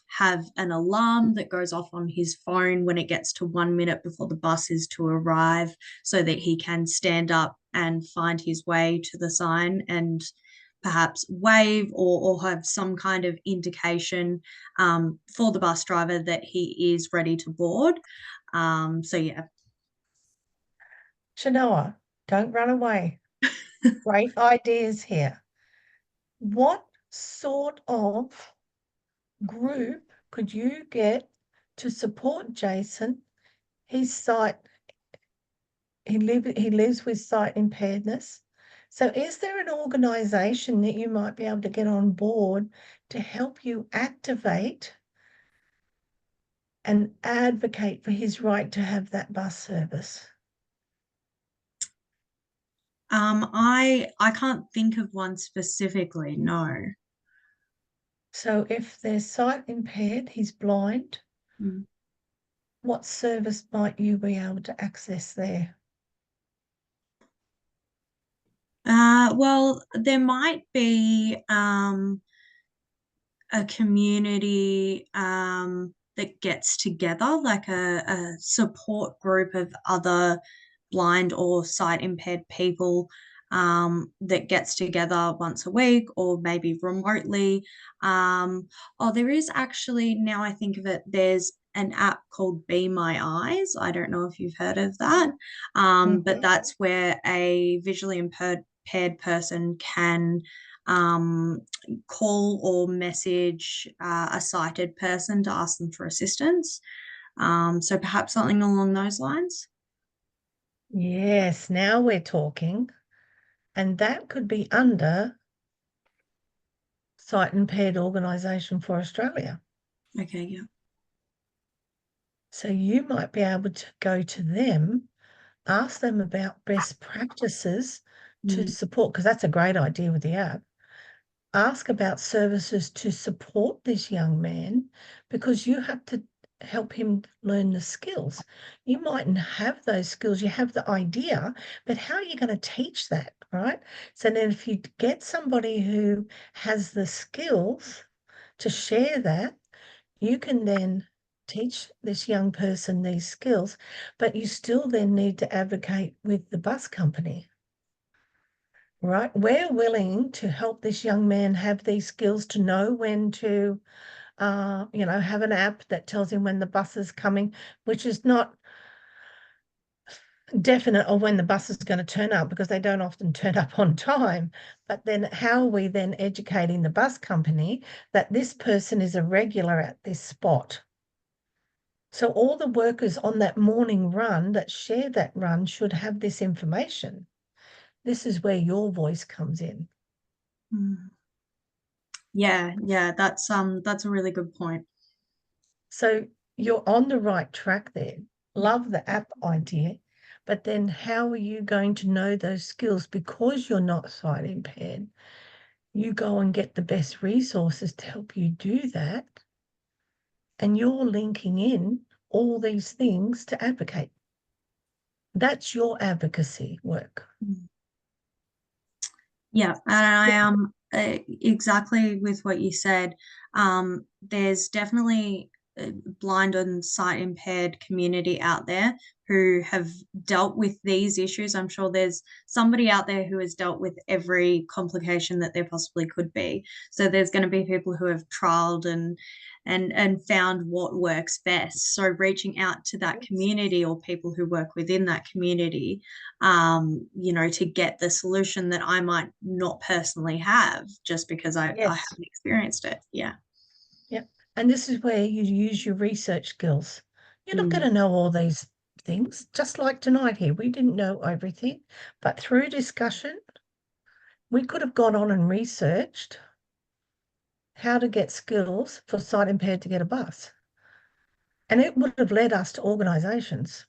Speaker 11: have an alarm that goes off on his phone when it gets to 1 minute before the bus is to arrive, so that he can stand up and find his way to the sign and perhaps wave or have some kind of indication for the bus driver that he is ready to board. So yeah.
Speaker 2: Shanoa, don't run away. Great ideas here. What sort of group could you get to support Jason? His sight, he lives with sight impairedness. So is there an organisation that you might be able to get on board to help you activate and advocate for his right to have that bus service?
Speaker 11: I can't think of one specifically, no.
Speaker 2: So if they're sight impaired, he's blind, what service might you be able to access there?
Speaker 11: Well, there might be a community that gets together, like a support group of other blind or sight impaired people that gets together once a week or maybe remotely. Oh, there is actually, now I think of it, there's an app called Be My Eyes. I don't know if you've heard of that, but that's where a visually impaired person can call or message a sighted person to ask them for assistance. So perhaps something along those lines.
Speaker 2: Yes, now we're talking. And that could be under Sight Impaired Organisation for Australia.
Speaker 11: Okay, yeah.
Speaker 2: So you might be able to go to them, ask them about best practices to support, because that's a great idea with the app. Ask about services to support this young man, because you have to help him learn the skills. You mightn't have those skills, you have the idea, but how are you going to teach that, right? So then if you get somebody who has the skills to share that, you can then teach this young person these skills, but you still then need to advocate with the bus company. Right, we're willing to help this young man have these skills to know when to, you know, have an app that tells him when the bus is coming, which is not definite of when the bus is going to turn up, because they don't often turn up on time. But then how are we then educating the bus company that this person is a regular at this spot? So all the workers on that morning run that share that run should have this information. This is where your voice comes in.
Speaker 11: Yeah, that's a really good point.
Speaker 2: So you're on the right track there. Love the app idea, but then how are you going to know those skills because you're not sight impaired? You go and get the best resources to help you do that, and you're linking in all these things to advocate. That's your advocacy work.
Speaker 11: Yeah, and I exactly with what you said. There's definitely a blind and sight impaired community out there who have dealt with these issues. I'm sure there's somebody out there who has dealt with every complication that there possibly could be. So there's going to be people who have trialed and found what works best. So reaching out to that community or people who work within that community, you know, to get the solution that I might not personally have just because I haven't experienced it. Yeah.
Speaker 2: Yeah. And this is where you use your research skills. You're not going to know all these things, just like tonight here. We didn't know everything, but through discussion, we could have gone on and researched how to get skills for sight impaired to get a bus. And it would have led us to organisations.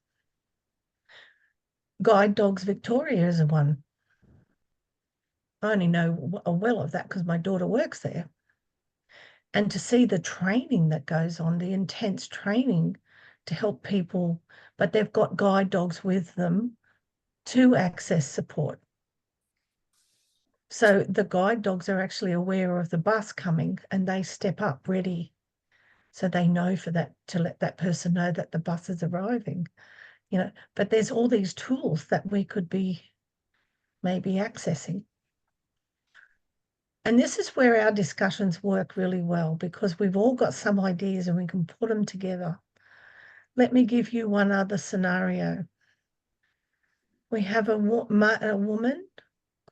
Speaker 2: Guide Dogs Victoria is one. I only know well of that because my daughter works there. And to see the training that goes on, the intense training to help people, but they've got guide dogs with them to access support. So the guide dogs are actually aware of the bus coming and they step up ready. So they know for that, to let that person know that the bus is arriving, you know, but there's all these tools that we could be maybe accessing. And this is where our discussions work really well because we've all got some ideas and we can put them together. Let me give you one other scenario. We have a woman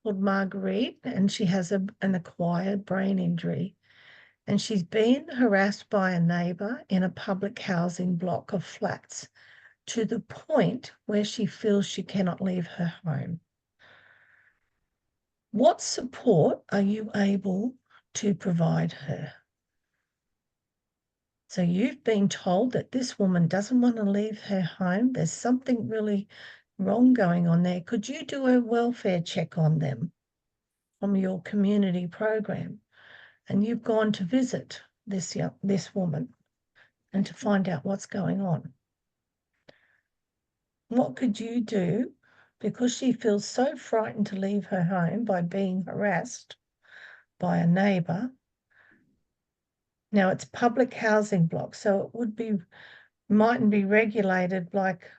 Speaker 2: called Marguerite, and she has an acquired brain injury. And she's been harassed by a neighbour in a public housing block of flats to the point where she feels she cannot leave her home. What support are you able to provide her? So you've been told that this woman doesn't want to leave her home. There's something really wrong going on there. Could you do a welfare check on them from your community program? And you've gone to visit this woman and to find out what's going on. What could you do? Because she feels so frightened to leave her home by being harassed by a neighbour. Now it's public housing blocks, so it mightn't be regulated like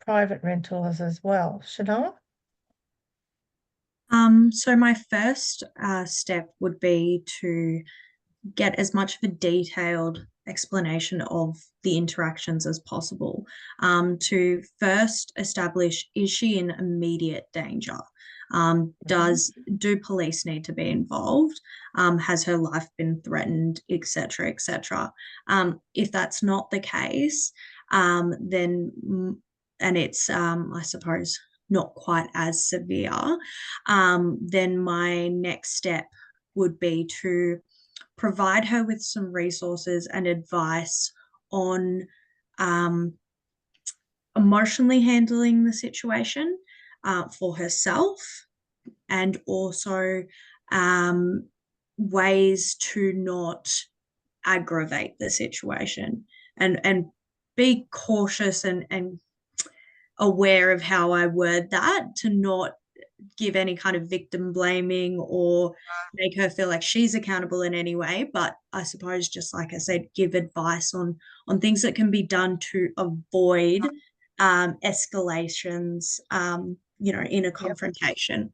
Speaker 2: private rentals as well. Chanel?
Speaker 11: So my first step would be to get as much of a detailed explanation of the interactions as possible, to first establish, is she in immediate danger? Do police need to be involved? Has her life been threatened, etc., etc.? If that's not the case, then, and it's, I suppose, not quite as severe, then my next step would be to provide her with some resources and advice on emotionally handling the situation for herself, and also ways to not aggravate the situation, and be cautious and aware of how I word that, to not give any kind of victim blaming or make her feel like she's accountable in any way, but I suppose, just like I said, give advice on things that can be done to avoid escalations, you know, in a confrontation.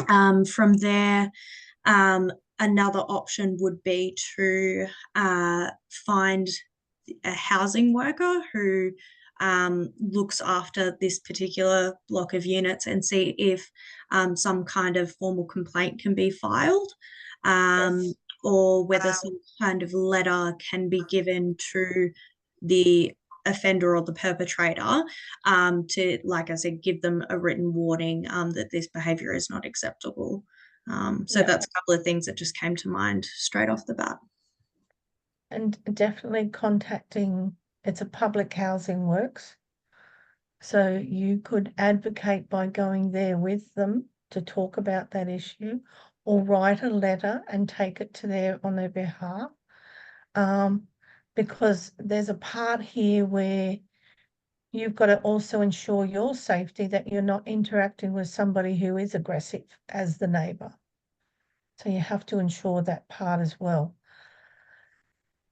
Speaker 11: From there, another option would be to find a housing worker who looks after this particular block of units and see if some kind of formal complaint can be filed, or whether some kind of letter can be given to the offender or the perpetrator, to, like I said, give them a written warning that this behaviour is not acceptable. That's a couple of things that just came to mind straight off the bat.
Speaker 2: And definitely contacting, it's a public housing works. So you could advocate by going there with them to talk about that issue, or write a letter and take it to on their behalf. because there's a part here where you've got to also ensure your safety, that you're not interacting with somebody who is aggressive as the neighbour. So you have to ensure that part as well.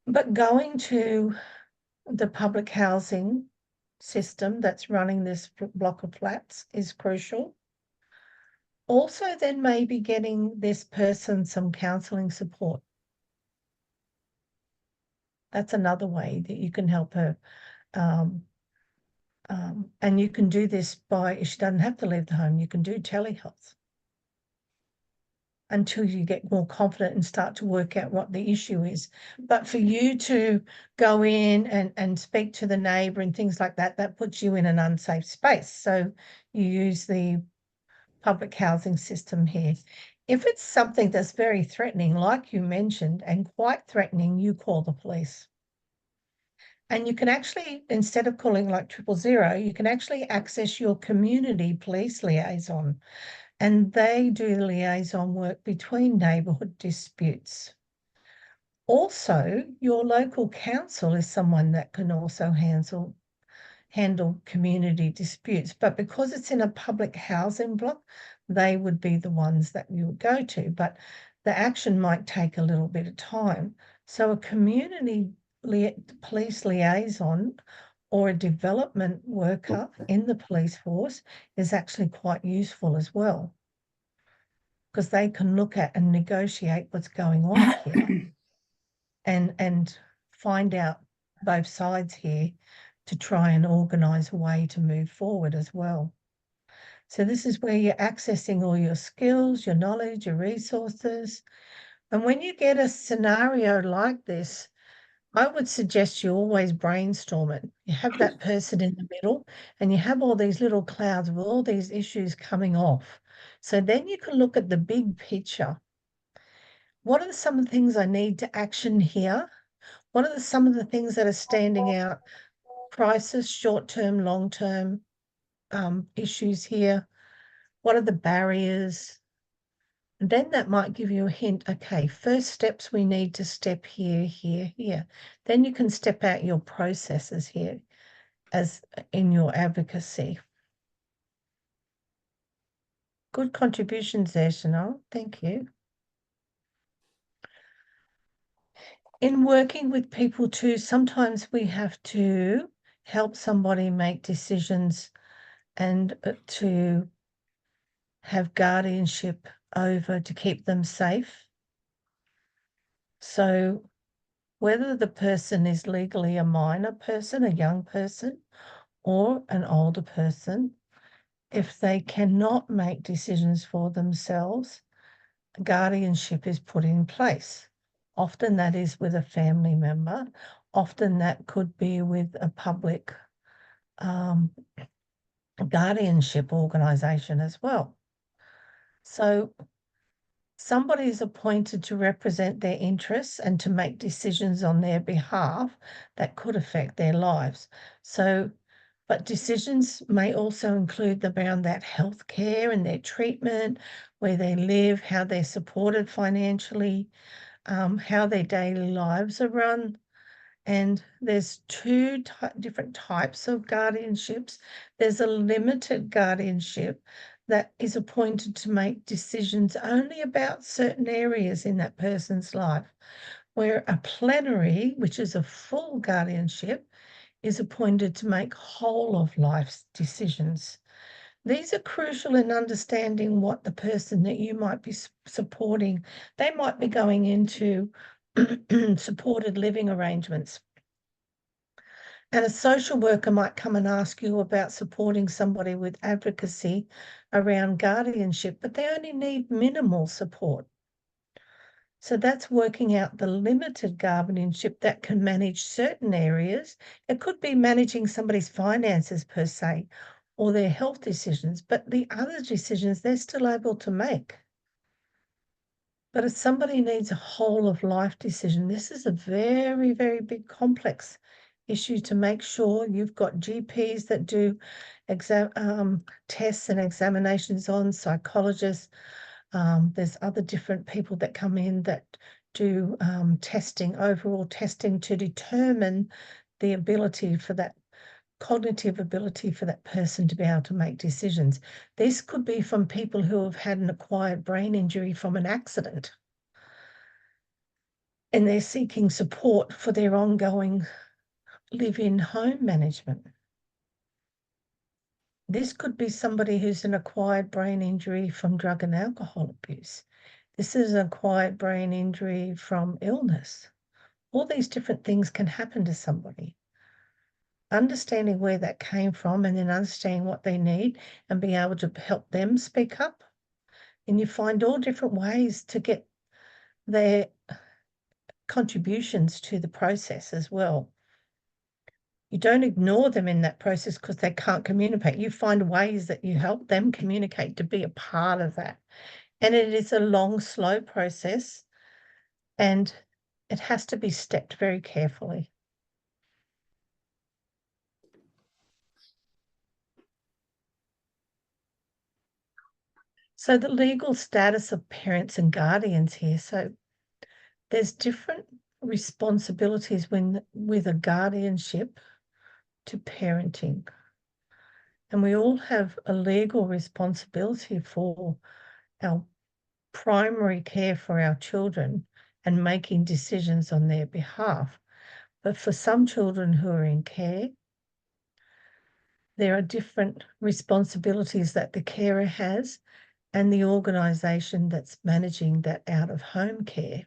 Speaker 2: But going to the public housing system that's running this block of flats is crucial. Also, then maybe getting this person some counselling support. That's another way that you can help her. And you can do this by, she doesn't have to leave the home, you can do telehealth until you get more confident and start to work out what the issue is. But for you to go in and speak to the neighbour and things like that, that puts you in an unsafe space. So you use the public housing system here. If it's something that's very threatening, like you mentioned, and quite threatening, you call the police. And you can actually, instead of calling like 000, you can actually access your community police liaison, and they do liaison work between neighbourhood disputes. Also, your local council is someone that can also handle community disputes, but because it's in a public housing block, they would be the ones that you would go to, but the action might take a little bit of time. So a community police liaison or a development worker in the police force is actually quite useful as well, because they can look at and negotiate what's going on here and find out both sides here to try and organise a way to move forward as well. So this is where you're accessing all your skills, your knowledge, your resources. And when you get a scenario like this, I would suggest you always brainstorm it. You have that person in the middle and you have all these little clouds with all these issues coming off. So then you can look at the big picture. What are some of the things I need to action here? What are some of the things that are standing out? Crisis, short-term, long-term issues here. What are the barriers? And then that might give you a hint. Okay, first steps we need to step here, here, here. Then you can step out your processes here as in your advocacy. Good contributions there, Chanel. Thank you. In working with people too, sometimes we have to help somebody make decisions and to have guardianship over to keep them safe. So whether the person is legally a minor person, a young person, or an older person, if they cannot make decisions for themselves, guardianship is put in place. Often that is with a family member. Often that could be with a public guardianship organisation as well. So somebody is appointed to represent their interests and to make decisions on their behalf that could affect their lives. So, but decisions may also include around that health care and their treatment, where they live, how they're supported financially, how their daily lives are run. And there's two different types of guardianships. There's a limited guardianship that is appointed to make decisions only about certain areas in that person's life, where a plenary, which is a full guardianship, is appointed to make whole of life's decisions. These are crucial in understanding what the person that you might be supporting, they might be going into supported living arrangements. And a social worker might come and ask you about supporting somebody with advocacy around guardianship, but they only need minimal support. So that's working out the limited guardianship that can manage certain areas. It could be managing somebody's finances per se, or their health decisions, but the other decisions they're still able to make. But if somebody needs a whole of life decision, this is a very, very big complex issue to make sure you've got GPs that do tests and examinations on, psychologists. There's other different people that come in that do testing, overall testing, to determine the ability for that cognitive ability for that person to be able to make decisions. This could be from people who have had an acquired brain injury from an accident, and they're seeking support for their ongoing live-in home management. This could be somebody who's an acquired brain injury from drug and alcohol abuse. This is an acquired brain injury from illness. All these different things can happen to somebody. Understanding where that came from and then understanding what they need and being able to help them speak up. And you find all different ways to get their contributions to the process as well. You don't ignore them in that process because they can't communicate. You find ways that you help them communicate to be a part of that. And it is a long, slow process, and it has to be stepped very carefully. So the legal status of parents and guardians here. So there's different responsibilities with a guardianship to parenting. And we all have a legal responsibility for our primary care for our children and making decisions on their behalf. But for some children who are in care, there are different responsibilities that the carer has and the organisation that's managing that out-of-home care.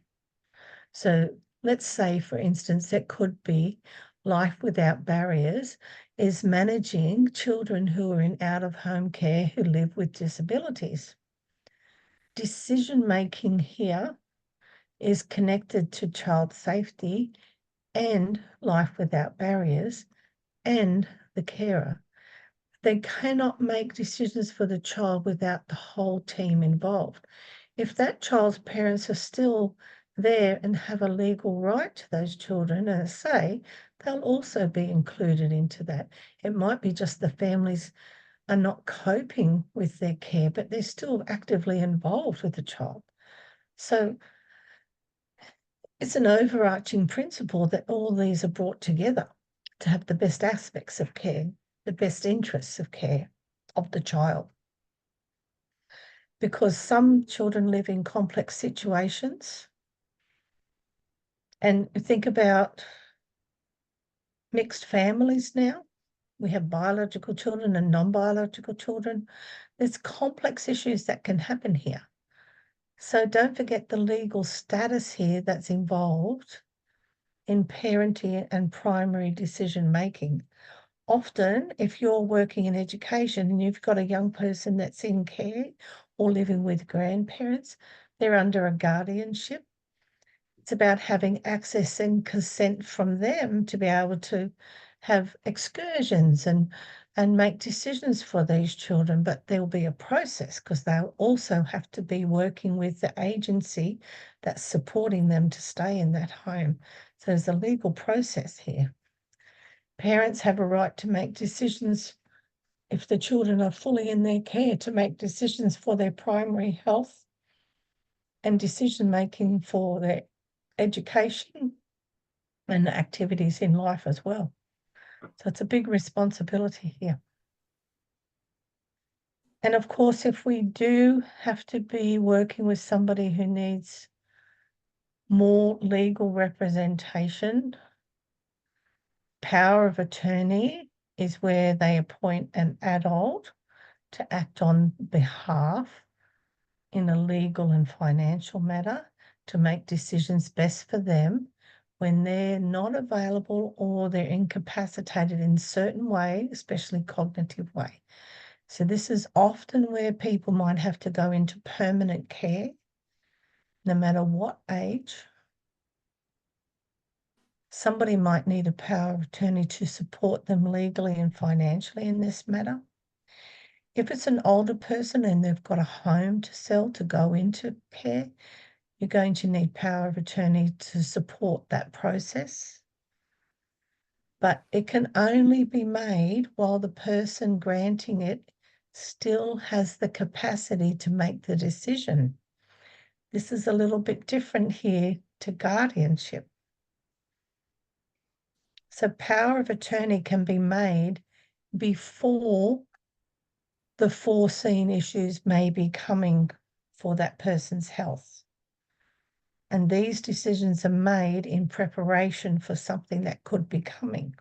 Speaker 2: So let's say, for instance, that could be Life Without Barriers is managing children who are in out-of-home care who live with disabilities. Decision-making here is connected to child safety and Life Without Barriers and the carer. They cannot make decisions for the child without the whole team involved. If that child's parents are still there and have a legal right to those children and a say, they'll also be included into that. It might be just the families are not coping with their care, but they're still actively involved with the child. So it's an overarching principle that all these are brought together to have the best aspects of care, the best interests of care of the child. Because some children live in complex situations. And think about mixed families now. We have biological children and non-biological children. There's complex issues that can happen here. So don't forget the legal status here that's involved in parenting and primary decision making. Often, if you're working in education and you've got a young person that's in care or living with grandparents, they're under a guardianship. It's about having access and consent from them to be able to have excursions and make decisions for these children, but there'll be a process because they'll also have to be working with the agency that's supporting them to stay in that home. So there's a legal process here. Parents have a right to make decisions if the children are fully in their care, to make decisions for their primary health and decision-making for their education and activities in life as well. So it's a big responsibility here. And of course, if we do have to be working with somebody who needs more legal representation, power of attorney is where they appoint an adult to act on behalf in a legal and financial matter to make decisions best for them when they're not available or they're incapacitated in certain way, especially cognitive way. So this is often where people might have to go into permanent care, no matter what age. Somebody might need a power of attorney to support them legally and financially in this matter. If it's an older person and they've got a home to sell to go into care, you're going to need power of attorney to support that process. But it can only be made while the person granting it still has the capacity to make the decision. This is a little bit different here to guardianship. So power of attorney can be made before the foreseen issues may be coming for that person's health. And these decisions are made in preparation for something that could be coming.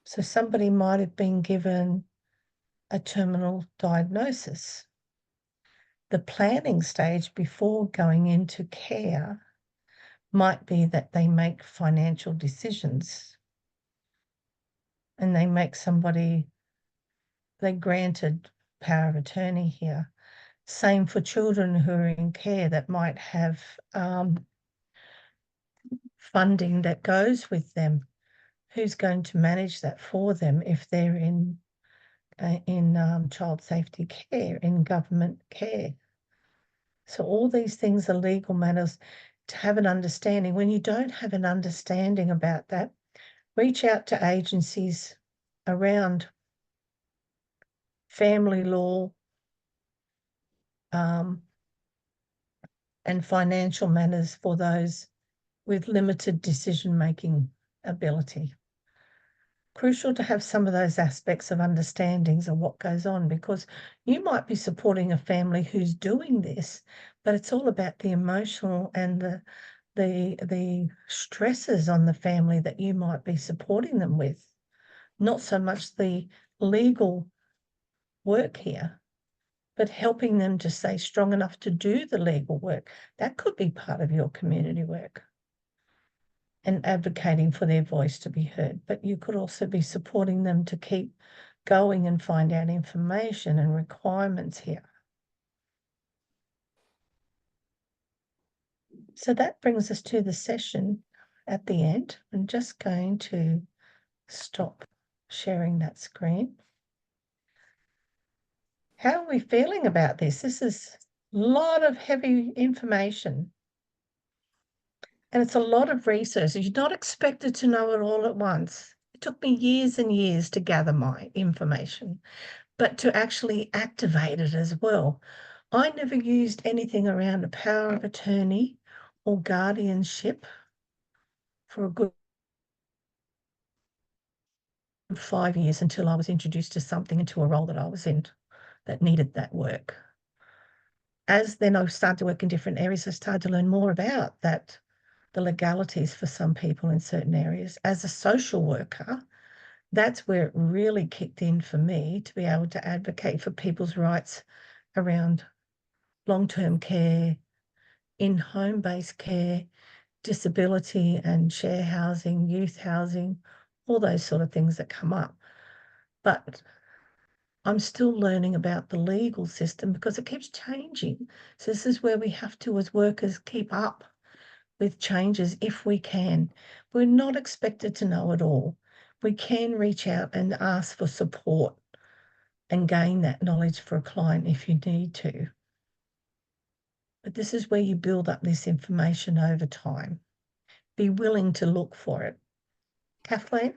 Speaker 2: So somebody might have been given a terminal diagnosis. The planning stage before going into care might be that they make financial decisions and they make somebody, they granted power of attorney here. Same for children who are in care that might have funding that goes with them. Who's going to manage that for them if they're in child safety care, in government care? So all these things are legal matters to have an understanding. When you don't have an understanding about that, reach out to agencies around family law and financial matters for those with limited decision-making ability. Crucial to have some of those aspects of understandings of what goes on, because you might be supporting a family who's doing this, but it's all about the emotional and the stresses on the family that you might be supporting them with, not so much the legal work here, but helping them to stay strong enough to do the legal work. That could be part of your community work and advocating for their voice to be heard. But you could also be supporting them to keep going and find out information and requirements here. So that brings us to the session at the end. I'm just going to stop sharing that screen. How are we feeling about this? This is a lot of heavy information. And it's a lot of research. You're not expected to know it all at once. It took me years and years to gather my information, but to actually activate it as well. I never used anything around a power of attorney or guardianship for a good 5 years until I was introduced to something, into a role that I was in that needed that work. As then I started to work in different areas, I started to learn more about that, the legalities for some people in certain areas. As a social worker, that's where it really kicked in for me to be able to advocate for people's rights around long-term care, in-home-based care, disability and share housing, youth housing, all those sort of things that come up. But I'm still learning about the legal system because it keeps changing. So this is where we have to, as workers, keep up with changes if we can. We're not expected to know it all. We can reach out and ask for support and gain that knowledge for a client if you need to. But this is where you build up this information over time. Be willing to look for it. Kathleen?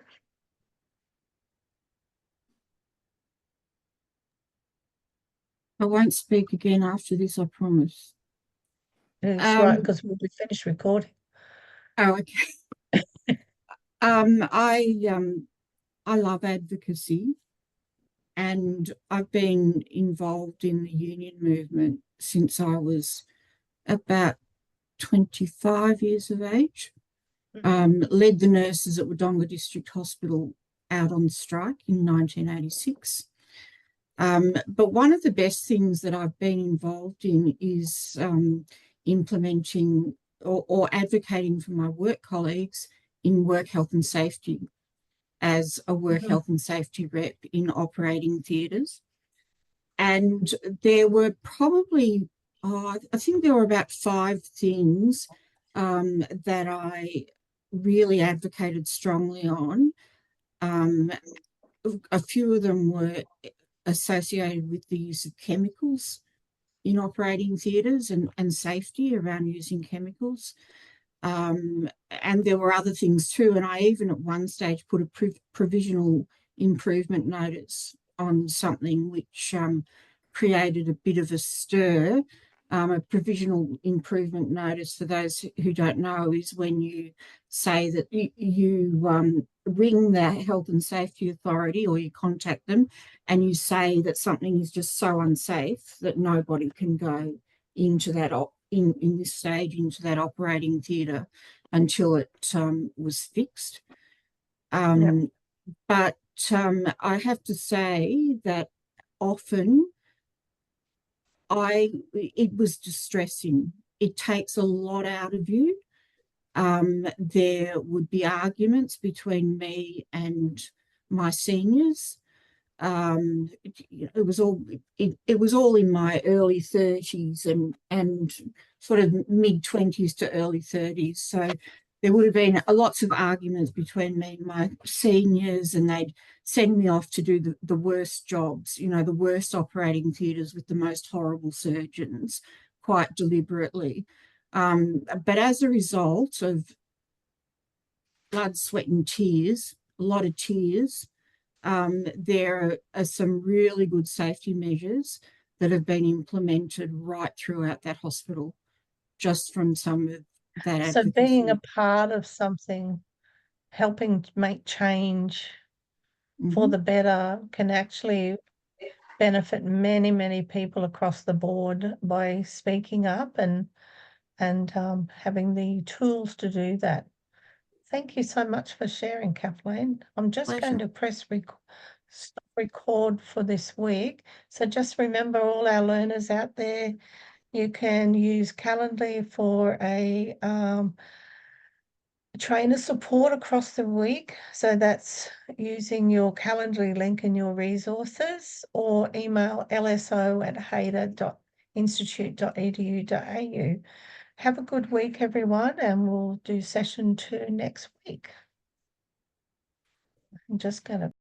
Speaker 1: I won't speak again after this, I promise.
Speaker 2: That's right, because we'll be finished recording.
Speaker 1: Oh, okay. I love advocacy, and I've been involved in the union movement since I was about 25 years of age. Led the nurses at Wodonga District Hospital out on strike in 1986. But one of the best things that I've been involved in is implementing or advocating for my work colleagues in work health and safety as a work health and safety rep in operating theatres. And there were probably, I think there were about 5 things that I really advocated strongly on. A few of them were associated with the use of chemicals in operating theatres and safety around using chemicals. And there were other things too. And I even at one stage put a provisional improvement notice on something which created a bit of a stir A provisional improvement notice, for those who don't know, is when you say that you ring the Health and Safety Authority, or you contact them, and you say that something is just so unsafe that nobody can go into that in this stage into that operating theatre until it was fixed. But I have to say that often it was distressing. It takes a lot out of you. There would be arguments between me and my seniors. It was all in my early 30s and sort of mid-20s to early 30s. So there would have been lots of arguments between me and my seniors, and they'd send me off to do the worst jobs, the worst operating theatres with the most horrible surgeons, quite deliberately. But as a result of blood, sweat and tears, a lot of tears, there are some really good safety measures that have been implemented right throughout that hospital, just from some of that advocacy.
Speaker 2: So being a part of something, helping to make change for the better, can actually benefit many, many people across the board by speaking up and having the tools to do that. Thank you so much for sharing, Kathleen. I'm just going to press stop record for this week. So just remember, all our learners out there, you can use Calendly for a trainer support across the week. So that's using your Calendly link in your resources, or email lso@hader.institute.edu.au. Have a good week, everyone, and we'll do session 2 next week. I'm just going to